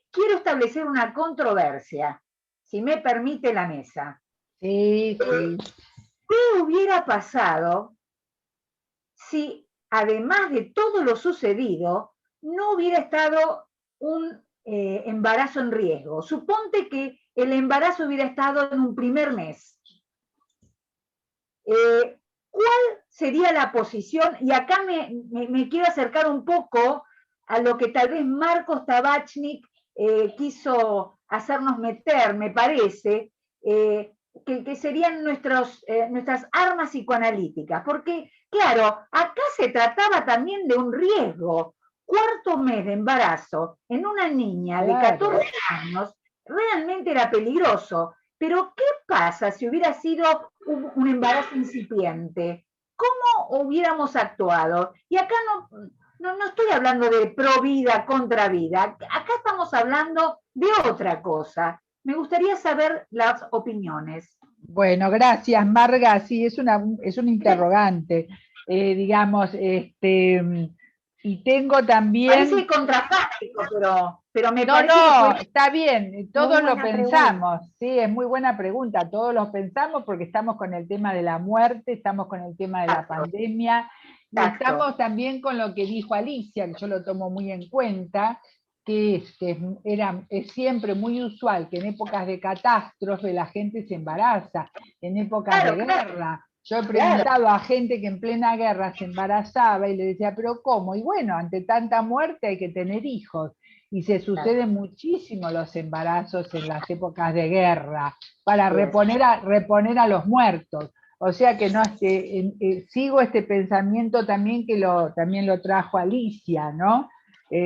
quiero establecer una controversia, si me permite la mesa. Sí. ¿Qué hubiera pasado si, además de todo lo sucedido, no hubiera estado un embarazo en riesgo? Suponte que el embarazo hubiera estado en un primer mes. ¿Cuál sería la posición? Y acá me quiero acercar un poco a lo que tal vez Marcos Tabachnik quiso hacernos meter, me parece, que serían nuestras armas psicoanalíticas, porque, claro, acá se trataba también de un riesgo. Cuarto mes de embarazo en una niña de 14 años realmente era peligroso. Pero, ¿qué pasa si hubiera sido un embarazo incipiente? ¿Cómo hubiéramos actuado? Y acá no estoy hablando de pro vida, contra vida. Acá estamos hablando de otra cosa. Me gustaría saber las opiniones. Bueno, gracias, Marga. Sí, es un interrogante, digamos, y tengo también... Parece contrafáctico, pero me parece que está bien, todos lo pensamos, sí, es muy buena pregunta, todos lo pensamos porque estamos con el tema de la muerte, estamos con el tema de la pandemia, y estamos también con lo que dijo Alicia, que yo lo tomo muy en cuenta, que es siempre muy usual que en épocas de catástrofe la gente se embaraza, en épocas de guerra. Yo he preguntado a gente que en plena guerra se embarazaba y le decía, ¿pero cómo? Y bueno, ante tanta muerte hay que tener hijos. Y se suceden muchísimo los embarazos en las épocas de guerra, para reponer a los muertos. O sea que no sigo este pensamiento también que también lo trajo Alicia, ¿no?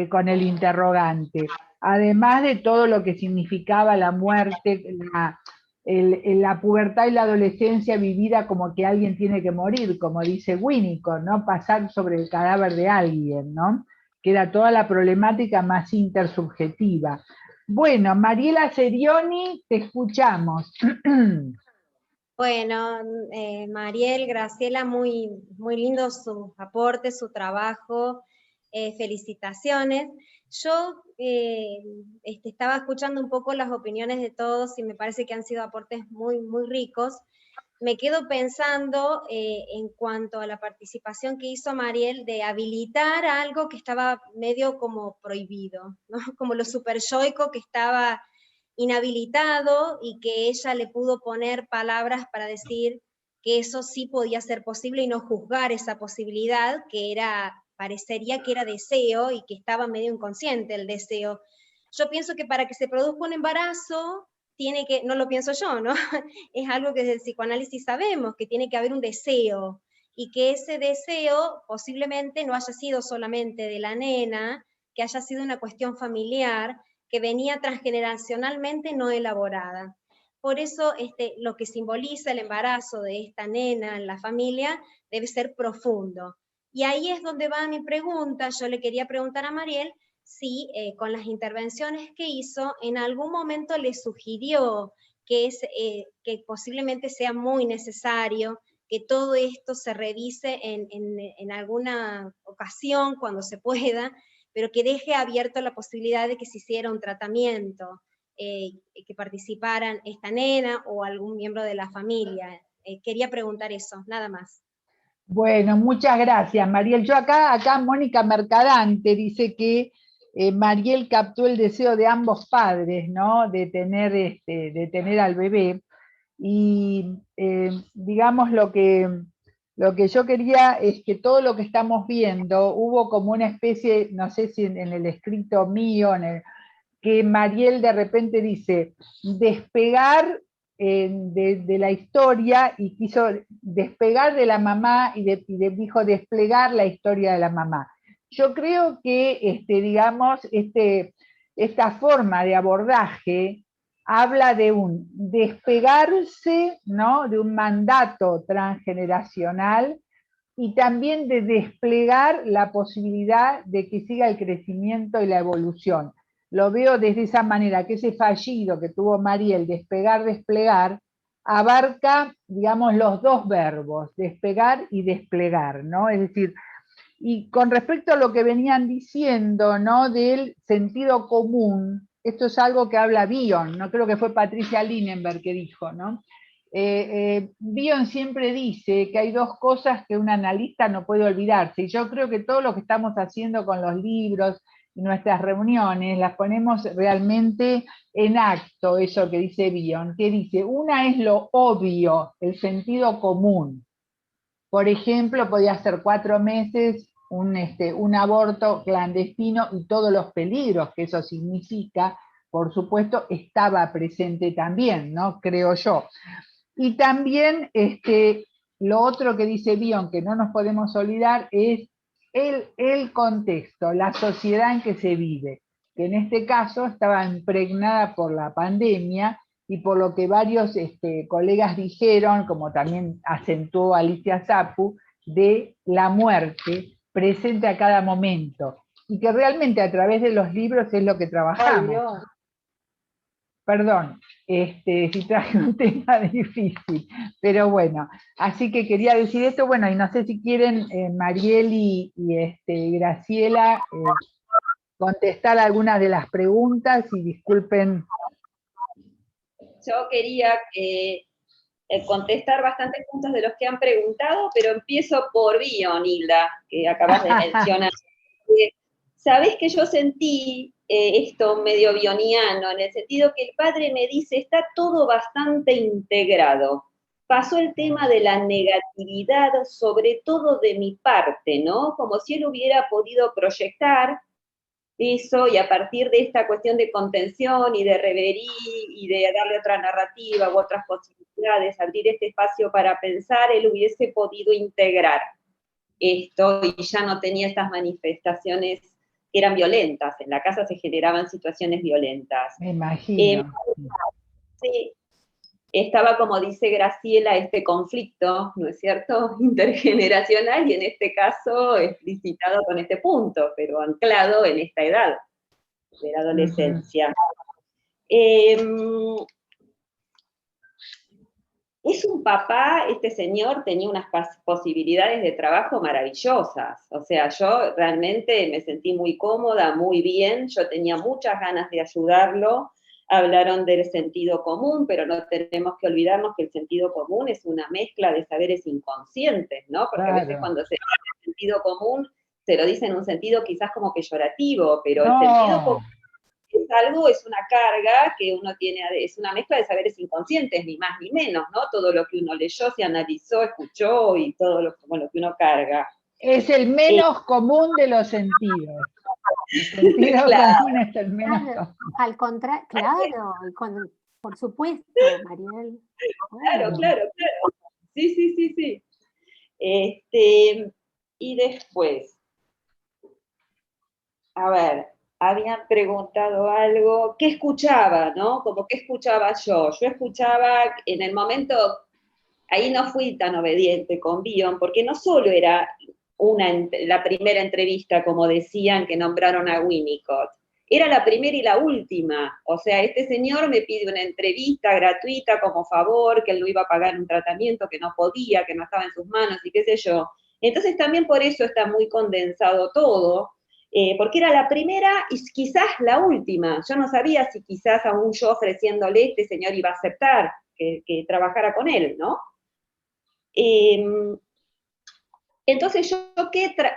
Con el interrogante. Además de todo lo que significaba la muerte, la pubertad y la adolescencia vivida como que alguien tiene que morir, como dice Winnicott, ¿no? Pasar sobre el cadáver de alguien, ¿no? Que era toda la problemática más intersubjetiva. Bueno, Mariela Serioni, te escuchamos. Bueno, Mariel, Graciela, muy lindo su aporte, su trabajo, felicitaciones. Yo estaba escuchando un poco las opiniones de todos y me parece que han sido aportes muy ricos. Me quedo pensando en cuanto a la participación que hizo Mariel de habilitar algo que estaba medio como prohibido, ¿no? Como lo superyoico que estaba inhabilitado y que ella le pudo poner palabras para decir que eso sí podía ser posible y no juzgar esa posibilidad, que era parecería que era deseo y que estaba medio inconsciente el deseo. Yo pienso que para que se produzca un embarazo, tiene que, no lo pienso yo, ¿no? Es algo que desde el psicoanálisis sabemos, que tiene que haber un deseo, y que ese deseo posiblemente no haya sido solamente de la nena, que haya sido una cuestión familiar, que venía transgeneracionalmente no elaborada. Por eso lo que simboliza el embarazo de esta nena en la familia debe ser profundo. Y ahí es donde va mi pregunta. Yo le quería preguntar a Mariel si con las intervenciones que hizo, en algún momento le sugirió que posiblemente sea muy necesario que todo esto se revise en alguna ocasión, cuando se pueda, pero que deje abierto la posibilidad de que se hiciera un tratamiento, que participaran esta nena o algún miembro de la familia. Quería preguntar eso, nada más. Bueno, muchas gracias, Mariel. Yo acá Mónica Mercadante dice que Mariel captó el deseo de ambos padres, ¿no? De tener al bebé. Y digamos lo que yo quería es que todo lo que estamos viendo, hubo como una especie, no sé si en el escrito mío, que Mariel de repente dice, despegar de la historia, y quiso despegar de la mamá, y dijo desplegar la historia de la mamá. Yo creo que, digamos, esta forma de abordaje habla de un despegarse, ¿no?, de un mandato transgeneracional, y también de desplegar la posibilidad de que siga el crecimiento y la evolución. Lo veo desde esa manera, que ese fallido que tuvo Mariel, despegar, desplegar, abarca, digamos, los dos verbos, despegar y desplegar, ¿no? Es decir, y con respecto a lo que venían diciendo, ¿no?, del sentido común, esto es algo que habla Bion, no creo que fue Patricia Linenberg que dijo, ¿no? Bion siempre dice que hay dos cosas que un analista no puede olvidarse, y yo creo que todo lo que estamos haciendo con los libros y nuestras reuniones, las ponemos realmente en acto, eso que dice Bion, que dice, una es lo obvio, el sentido común. Por ejemplo, podía ser 4 meses, un aborto clandestino, y todos los peligros que eso significa, por supuesto, estaba presente también, ¿no?, creo yo. Y también lo otro que dice Bion, que no nos podemos olvidar, es el contexto, la sociedad en que se vive, que en este caso estaba impregnada por la pandemia, y por lo que varios colegas dijeron, como también acentuó Alicia Sapu, de la muerte presente a cada momento, y que realmente a través de los libros es lo que trabajamos. Perdón, si traje un tema difícil, pero bueno, así que quería decir esto, bueno, y no sé si quieren Mariel y Graciela contestar algunas de las preguntas, y disculpen. Yo quería contestar bastantes puntos de los que han preguntado, pero empiezo por Bion, Hilda, que acabas de mencionar. Sabés que yo sentí esto medio bioniano, en el sentido que el padre me dice, está todo bastante integrado. Pasó el tema de la negatividad, sobre todo de mi parte, ¿no? Como si él hubiera podido proyectar eso, y a partir de esta cuestión de contención y de reverí y de darle otra narrativa u otras posibilidades, abrir este espacio para pensar, él hubiese podido integrar esto y ya no tenía estas manifestaciones que eran violentas. En la casa se generaban situaciones violentas. Me imagino. Sí, estaba, como dice Graciela, este conflicto, ¿no es cierto?, intergeneracional, y en este caso explicitado con este punto, pero anclado en esta edad de la adolescencia. Es un papá, este señor tenía unas posibilidades de trabajo maravillosas, o sea, yo realmente me sentí muy cómoda, muy bien, yo tenía muchas ganas de ayudarlo. Hablaron del sentido común, pero no tenemos que olvidarnos que el sentido común es una mezcla de saberes inconscientes, ¿no? Porque a veces cuando se habla del sentido común, se lo dice en un sentido quizás como peyorativo, pero el sentido común es algo, es una carga que uno tiene, es una mezcla de saberes inconscientes, ni más ni menos, ¿no? Todo lo que uno leyó, se analizó, escuchó, y todo lo que uno carga. Es el menos común de los sentidos. El sentido común es el menos común. Al contrario, claro, por supuesto, Mariel. Claro. Sí. Y después, a ver, habían preguntado algo, ¿qué escuchaba, no? Como qué escuchaba yo. Yo escuchaba en el momento, ahí no fui tan obediente con Bion, porque no solo era la primera entrevista, como decían, que nombraron a Winnicott, era la primera y la última. O sea, este señor me pide una entrevista gratuita como favor, que él no iba a pagar un tratamiento, que no podía, que no estaba en sus manos y qué sé yo. Entonces también por eso está muy condensado todo, porque era la primera y quizás la última. Yo no sabía si quizás aún yo ofreciéndole, este señor iba a aceptar que trabajara con él, ¿no? Entonces yo,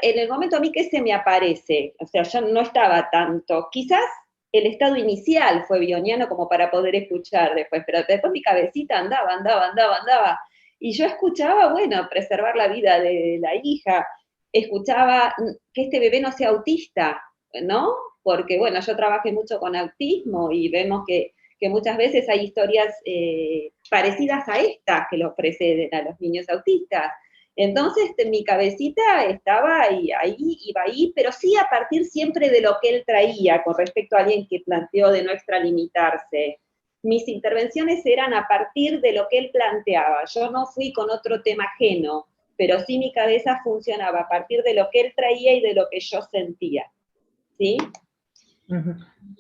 en el momento a mí, ¿qué se me aparece? O sea, yo no estaba tanto, quizás el estado inicial fue bioniano como para poder escuchar después, pero después mi cabecita andaba, y yo escuchaba, bueno, preservar la vida de la hija, escuchaba que este bebé no sea autista, ¿no? Porque, bueno, yo trabajé mucho con autismo y vemos que muchas veces hay historias parecidas a estas que los preceden a los niños autistas. Entonces, mi cabecita estaba ahí, iba ahí, pero sí a partir siempre de lo que él traía con respecto a alguien que planteó de no extralimitarse. Mis intervenciones eran a partir de lo que él planteaba. Yo no fui con otro tema ajeno, pero sí mi cabeza funcionaba a partir de lo que él traía y de lo que yo sentía. ¿Sí?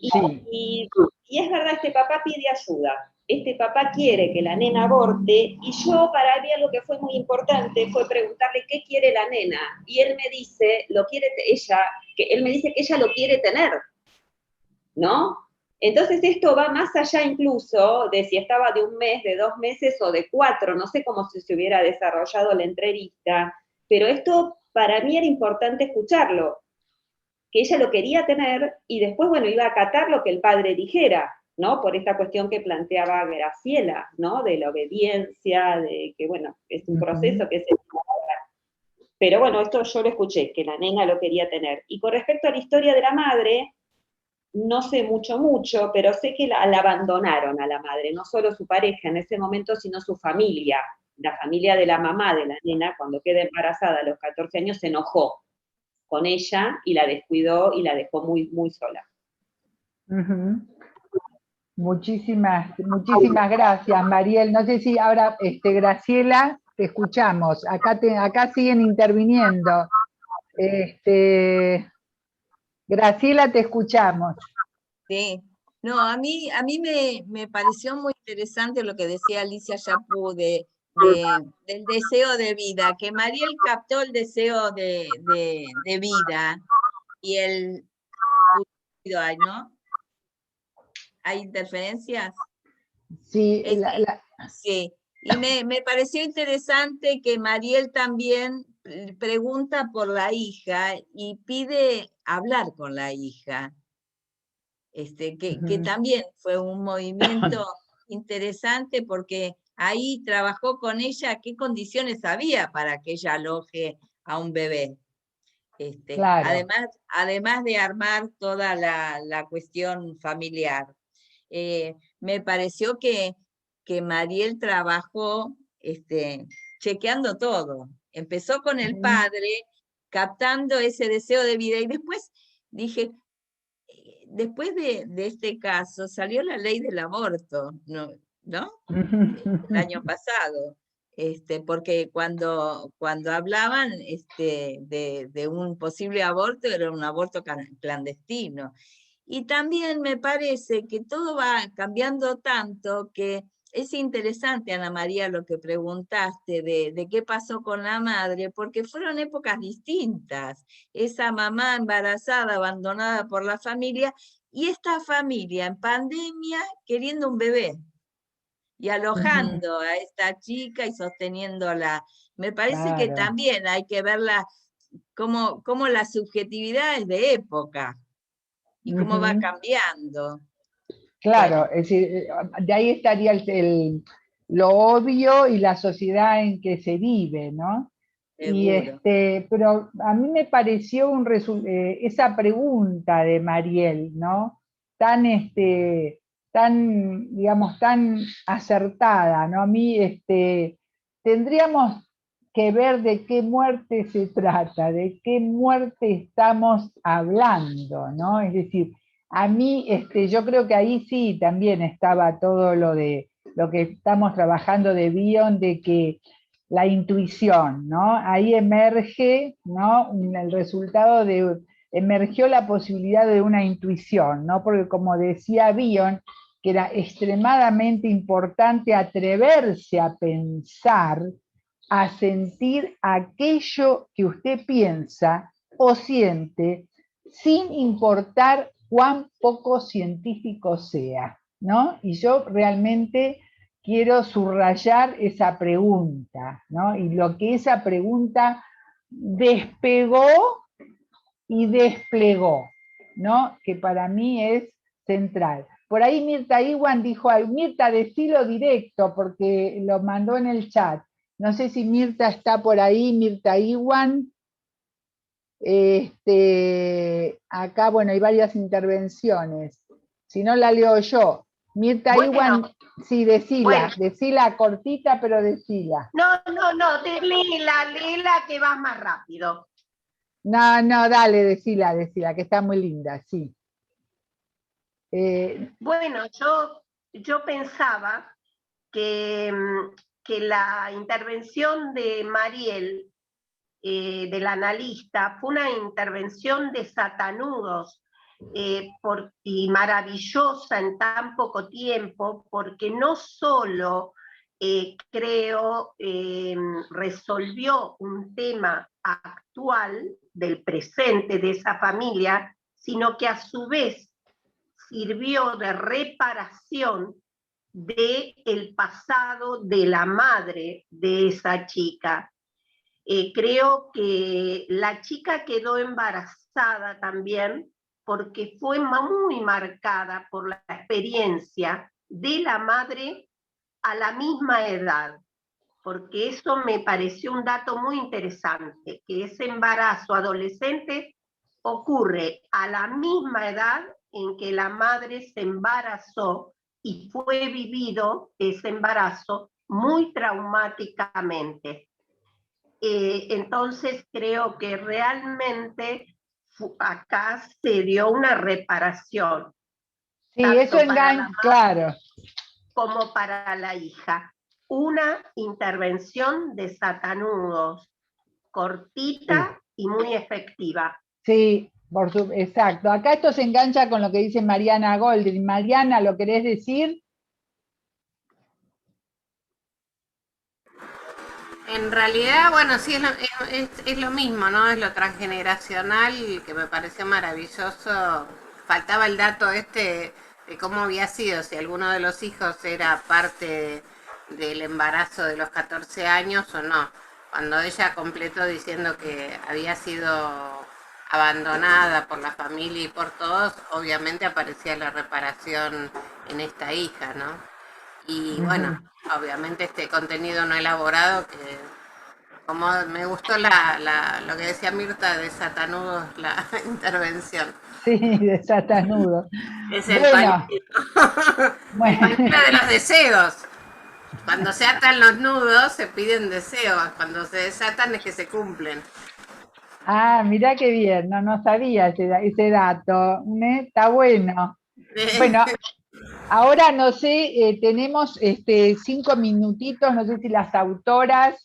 Y es verdad, este papá pide ayuda. Este papá quiere que la nena aborte, y yo, para mí, algo que fue muy importante fue preguntarle qué quiere la nena, y él me dice, él me dice que ella lo quiere tener, ¿no? Entonces esto va más allá incluso de si estaba de 1 mes, de 2 meses o de 4, no sé cómo se hubiera desarrollado la entrevista, pero esto para mí era importante escucharlo, que ella lo quería tener, y después, bueno, iba a acatar lo que el padre dijera, ¿no? Por esta cuestión que planteaba Graciela, ¿no? De la obediencia, de que, bueno, es un proceso que se... Pero bueno, esto yo lo escuché, que la nena lo quería tener. Y con respecto a la historia de la madre, no sé mucho, pero sé que la abandonaron a la madre, no solo su pareja en ese momento, sino su familia. La familia de la mamá de la nena, cuando queda embarazada a los 14 años, se enojó con ella y la descuidó y la dejó muy, muy sola. Muchísimas gracias, Mariel. No sé si ahora, Graciela, te escuchamos. Acá siguen interviniendo. Graciela, te escuchamos. Sí. No, a mí me pareció muy interesante lo que decía Alicia Yapú del deseo de vida, que Mariel captó el deseo de vida y el... ¿no? ¿Hay interferencias? Sí. Sí, y me pareció interesante que Mariel también pregunta por la hija y pide hablar con la hija. Que también fue un movimiento interesante porque ahí trabajó con ella qué condiciones había para que ella aloje a un bebé. Claro. Además de armar toda la cuestión familiar. Me pareció que Mariel trabajó chequeando todo. Empezó con el padre, captando ese deseo de vida, y después dije, después de este caso salió la ley del aborto, ¿no? El año pasado. Porque cuando hablaban de un posible aborto, era un aborto clandestino. Y también me parece que todo va cambiando tanto que es interesante, Ana María, lo que preguntaste de qué pasó con la madre, porque fueron épocas distintas. Esa mamá embarazada, abandonada por la familia, y esta familia en pandemia queriendo un bebé y alojando a esta chica y sosteniéndola. Me parece que también hay que verla como la subjetividad es de época y cómo va cambiando. Claro, bueno. Es decir, de ahí estaría lo obvio y la sociedad en que se vive, ¿no? Seguro. Pero a mí me pareció esa pregunta de Mariel, ¿no? Tan, digamos, tan acertada, ¿no? A mí, tendríamos que ver de qué muerte se trata, de qué muerte estamos hablando, ¿no? Es decir, a mí, yo creo que ahí sí también estaba todo lo que estamos trabajando de Bion, de que la intuición, ¿no? Ahí emerge, ¿no? El resultado emergió la posibilidad de una intuición, ¿no? Porque como decía Bion, que era extremadamente importante atreverse a pensar, a sentir aquello que usted piensa o siente, sin importar cuán poco científico sea, ¿no? Y yo realmente quiero subrayar esa pregunta, ¿no? Y lo que esa pregunta despegó y desplegó, ¿no? Que para mí es central. Por ahí Mirta Iwan dijo, Mirta, decilo directo, porque lo mandó en el chat. No sé si Mirta está por ahí, Mirta Iwan. Acá, bueno, hay varias intervenciones. Si no, la leo yo. Mirta Iwan, sí, decila cortita, pero decila. No, léela que vas más rápido. No, dale, decila, que está muy linda, sí. Bueno, yo pensaba que la intervención de Mariel, del analista, fue una intervención de satanudos, y maravillosa en tan poco tiempo, porque no solo creo resolvió un tema actual del presente de esa familia, sino que a su vez sirvió de reparación del pasado de la madre de esa chica. Creo que la chica quedó embarazada también porque fue muy marcada por la experiencia de la madre a la misma edad, porque eso me pareció un dato muy interesante, que ese embarazo adolescente ocurre a la misma edad en que la madre se embarazó y fue vivido ese embarazo muy traumáticamente. Entonces creo que realmente acá se dio una reparación. Sí, eso engaña, claro. Como para la hija. Una intervención de satanudos, cortita y muy efectiva. Sí, exacto. Acá esto se engancha con lo que dice Mariana Goldrin. Mariana, ¿lo querés decir? En realidad, bueno, sí, es lo mismo, ¿no? Es lo transgeneracional que me pareció maravilloso. Faltaba el dato de cómo había sido, si alguno de los hijos era parte del embarazo de los 14 años o no. Cuando ella completó diciendo que había sido abandonada por la familia y por todos, obviamente aparecía la reparación en esta hija, ¿no? Y bueno, obviamente este contenido no elaborado, que como me gustó lo que decía Mirta de satanudos, la intervención. Sí, de satanudos. Es el pañuelo de los deseos. Cuando se atan los nudos se piden deseos, cuando se desatan es que se cumplen. Ah, mirá qué bien, no sabía ese dato, está bueno. Bueno, ahora no sé, tenemos 5 minutitos, no sé si las autoras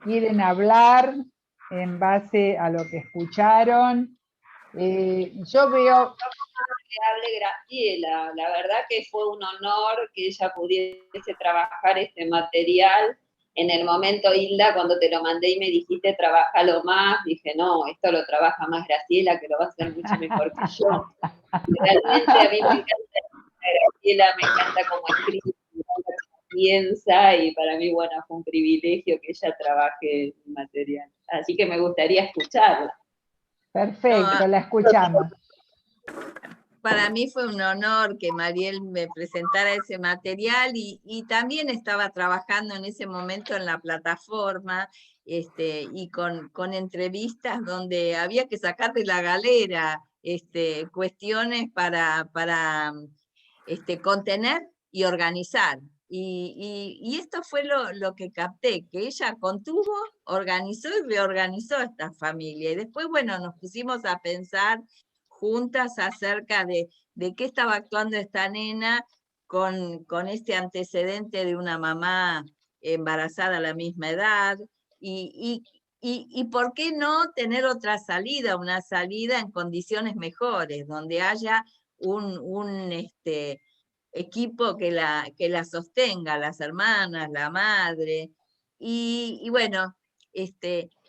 quieren hablar en base a lo que escucharon. Yo veo... Que hable Graciela, la verdad que fue un honor que ella pudiese trabajar este material. En el momento, Hilda, cuando te lo mandé y me dijiste trabajalo más, dije, no, esto lo trabaja más Graciela, que lo va a hacer mucho mejor que yo. Realmente a mí me encanta Graciela, me encanta cómo escribe, me encanta cómo piensa, y para mí, bueno, fue un privilegio que ella trabaje el material. Así que me gustaría escucharla. Perfecto, la escuchamos. Para mí fue un honor que Mariel me presentara ese material y también estaba trabajando en ese momento en la plataforma y con entrevistas donde había que sacar de la galera cuestiones para contener y organizar. Y esto fue lo que capté, que ella contuvo, organizó y reorganizó a esta familia. Y después, bueno, nos pusimos a pensar juntas acerca de qué estaba actuando esta nena con este antecedente de una mamá embarazada a la misma edad, y por qué no tener otra salida, una salida en condiciones mejores, donde haya un equipo que la sostenga, las hermanas, la madre, y bueno,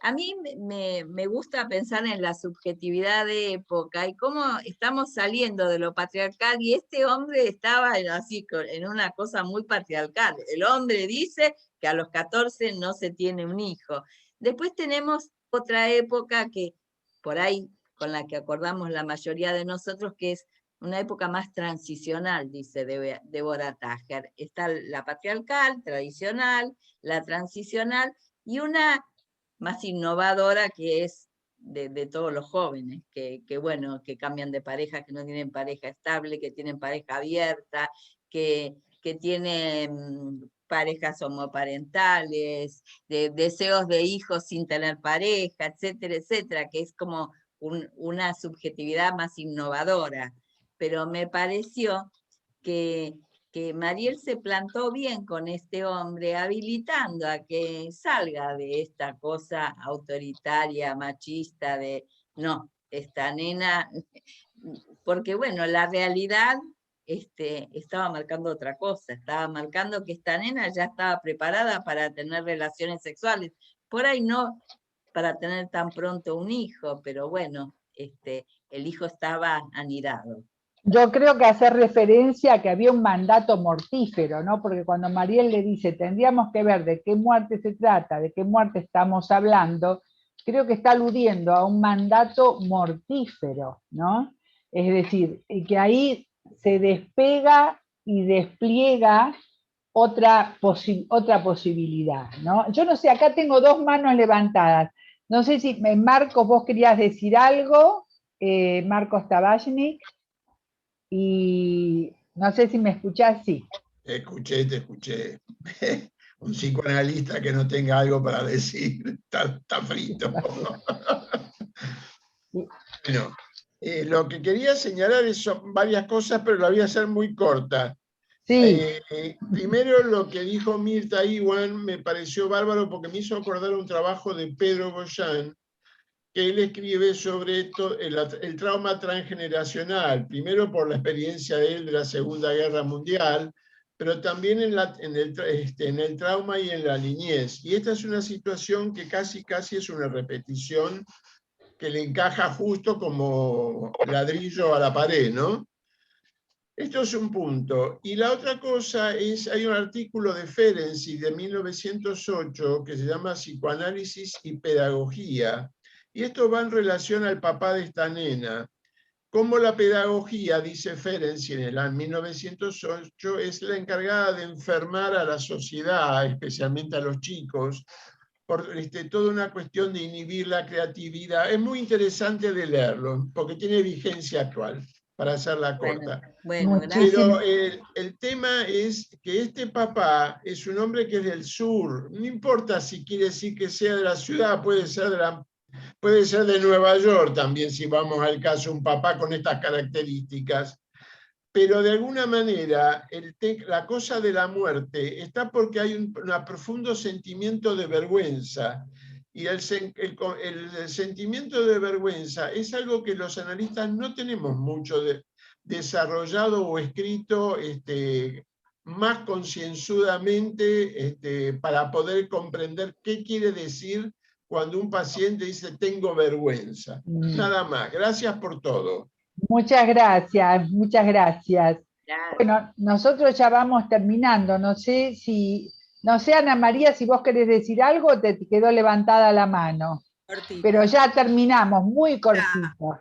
a mí me gusta pensar en la subjetividad de época y cómo estamos saliendo de lo patriarcal, y este hombre estaba así en una cosa muy patriarcal. El hombre dice que a los 14 no se tiene un hijo. Después tenemos otra época que por ahí con la que acordamos la mayoría de nosotros, que es una época más transicional, dice Deborah Tager. Está la patriarcal, tradicional, la transicional, y una más innovadora que es de todos los jóvenes, que cambian de pareja, que no tienen pareja estable, que tienen pareja abierta, que tienen parejas homoparentales, deseos de hijos sin tener pareja, etcétera, etcétera, que es como una subjetividad más innovadora. Pero me pareció que Mariel se plantó bien con este hombre, habilitando a que salga de esta cosa autoritaria, machista, de no, esta nena, porque bueno, la realidad estaba marcando otra cosa, estaba marcando que esta nena ya estaba preparada para tener relaciones sexuales, por ahí no para tener tan pronto un hijo, pero bueno, el hijo estaba anidado. Yo creo que hacer referencia a que había un mandato mortífero, ¿no? Porque cuando Mariel le dice, tendríamos que ver de qué muerte se trata, de qué muerte estamos hablando, creo que está aludiendo a un mandato mortífero, ¿no? Es decir, que ahí se despega y despliega otra posibilidad, ¿no? Yo no sé, acá tengo dos manos levantadas. No sé si, Marcos, vos querías decir algo, Marcos Tabachnik. Y no sé si me escuchás, sí. Te escuché. Un psicoanalista que no tenga algo para decir, está frito. Bueno, lo que quería señalar son varias cosas, pero la voy a hacer muy corta. Sí. Primero, lo que dijo Mirta Iwan me pareció bárbaro porque me hizo acordar un trabajo de Pedro Goyan, que él escribe sobre el trauma transgeneracional, primero por la experiencia de él de la Segunda Guerra Mundial, pero también en el trauma y en la niñez. Y esta es una situación que casi es una repetición que le encaja justo como ladrillo a la pared, ¿no? Esto es un punto. Y la otra cosa es, hay un artículo de Ferenczi de 1908 que se llama Psicoanálisis y Pedagogía, y esto va en relación al papá de esta nena. Como la pedagogía, dice Ferenczi en 1908, es la encargada de enfermar a la sociedad, especialmente a los chicos, por toda una cuestión de inhibir la creatividad. Es muy interesante de leerlo, porque tiene vigencia actual, para hacerla corta. Bueno, pero el tema es que este papá es un hombre que es del sur, no importa si quiere decir que sea de la ciudad, puede ser de Nueva York también, si vamos al caso, un papá con estas características. Pero de alguna manera, la cosa de la muerte está porque hay un profundo sentimiento de vergüenza. Y el sentimiento de vergüenza es algo que los analistas no tenemos mucho desarrollado o escrito más concienzudamente para poder comprender qué quiere decir cuando un paciente dice tengo vergüenza. Nada más. Gracias por todo. Muchas gracias, muchas gracias. Bueno, nosotros ya vamos terminando. No sé, Ana María, si vos querés decir algo, te quedó levantada la mano. Cortito. Pero ya terminamos, muy cortito.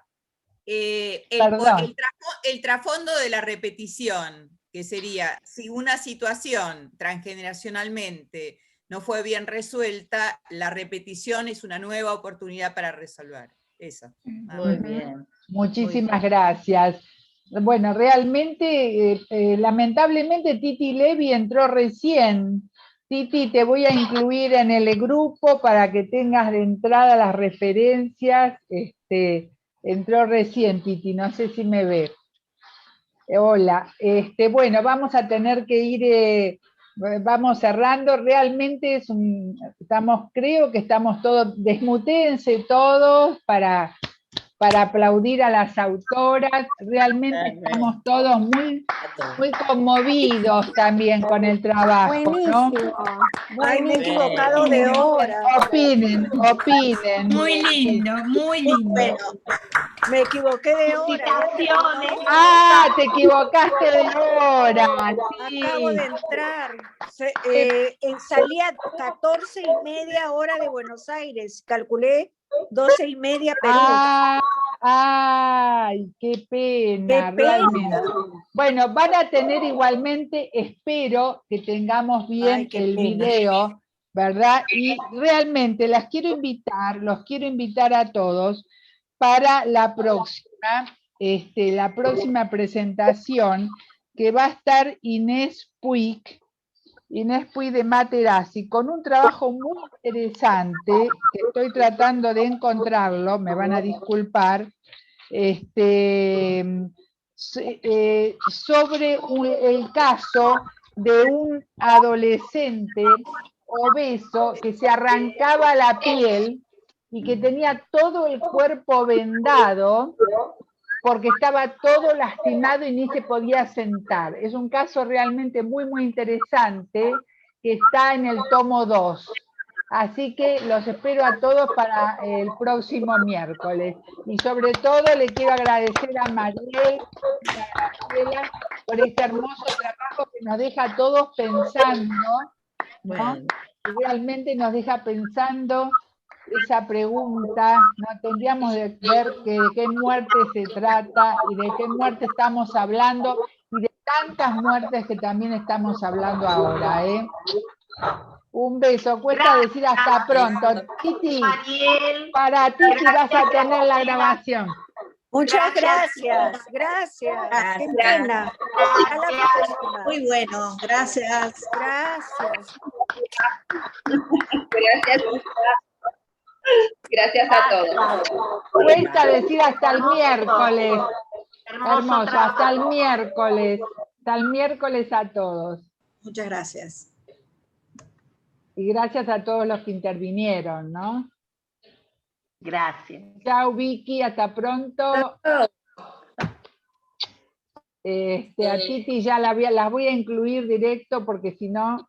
el trasfondo de la repetición, que sería, si una situación transgeneracionalmente no fue bien resuelta, la repetición es una nueva oportunidad para resolver. Eso. Muy bien. Muchísimas gracias. Bueno, realmente, lamentablemente Titi Levi entró recién. Titi, te voy a incluir en el grupo para que tengas de entrada las referencias. Entró recién Titi, no sé si me ve. Hola, bueno, vamos a tener que ir, vamos cerrando. Realmente creo que estamos todos, desmutéense todos para aplaudir a las autoras. Realmente estamos todos muy conmovidos también con el trabajo, ¿no? Ay, me he equivocado de hora. Opinen. Muy lindo, muy lindo. Bueno, me equivoqué de hora. Ah, te equivocaste de hora. Sí. Acabo de entrar. Salía 14:30 hora de Buenos Aires. Calculé 12:30 Perú. Ay, qué pena, realmente. Bueno, van a tener igualmente, espero que tengamos bien el video, ¿verdad? Y realmente los quiero invitar a todos para la próxima presentación, que va a estar Inés Puig de Materazzi, con un trabajo muy interesante, que estoy tratando de encontrarlo, me van a disculpar, sobre el caso de un adolescente obeso que se arrancaba la piel y que tenía todo el cuerpo vendado porque estaba todo lastimado y ni se podía sentar. Es un caso realmente muy, muy interesante que está en el tomo 2. Así que los espero a todos para el próximo miércoles. Y sobre todo le quiero agradecer a Mariel y a Graciela por este hermoso trabajo que nos deja a todos pensando, ¿no? Realmente nos deja pensando esa pregunta, ¿no? Tendríamos de ver de qué muerte se trata y de qué muerte estamos hablando y de tantas muertes que también estamos hablando ahora, ¿eh? Un beso, cuesta decir hasta pronto. Titi, para Titi vas a tener la grabación. Muchas gracias. Qué pena. Muy bueno, gracias. Gracias a todos. Cuesta decir hasta el miércoles. Hermoso, hasta el miércoles. Hasta el miércoles a todos. Muchas gracias. Y gracias a todos los que intervinieron, ¿no? Gracias. Chao, Vicky, hasta pronto. A Titi ya las voy a incluir directo porque si no...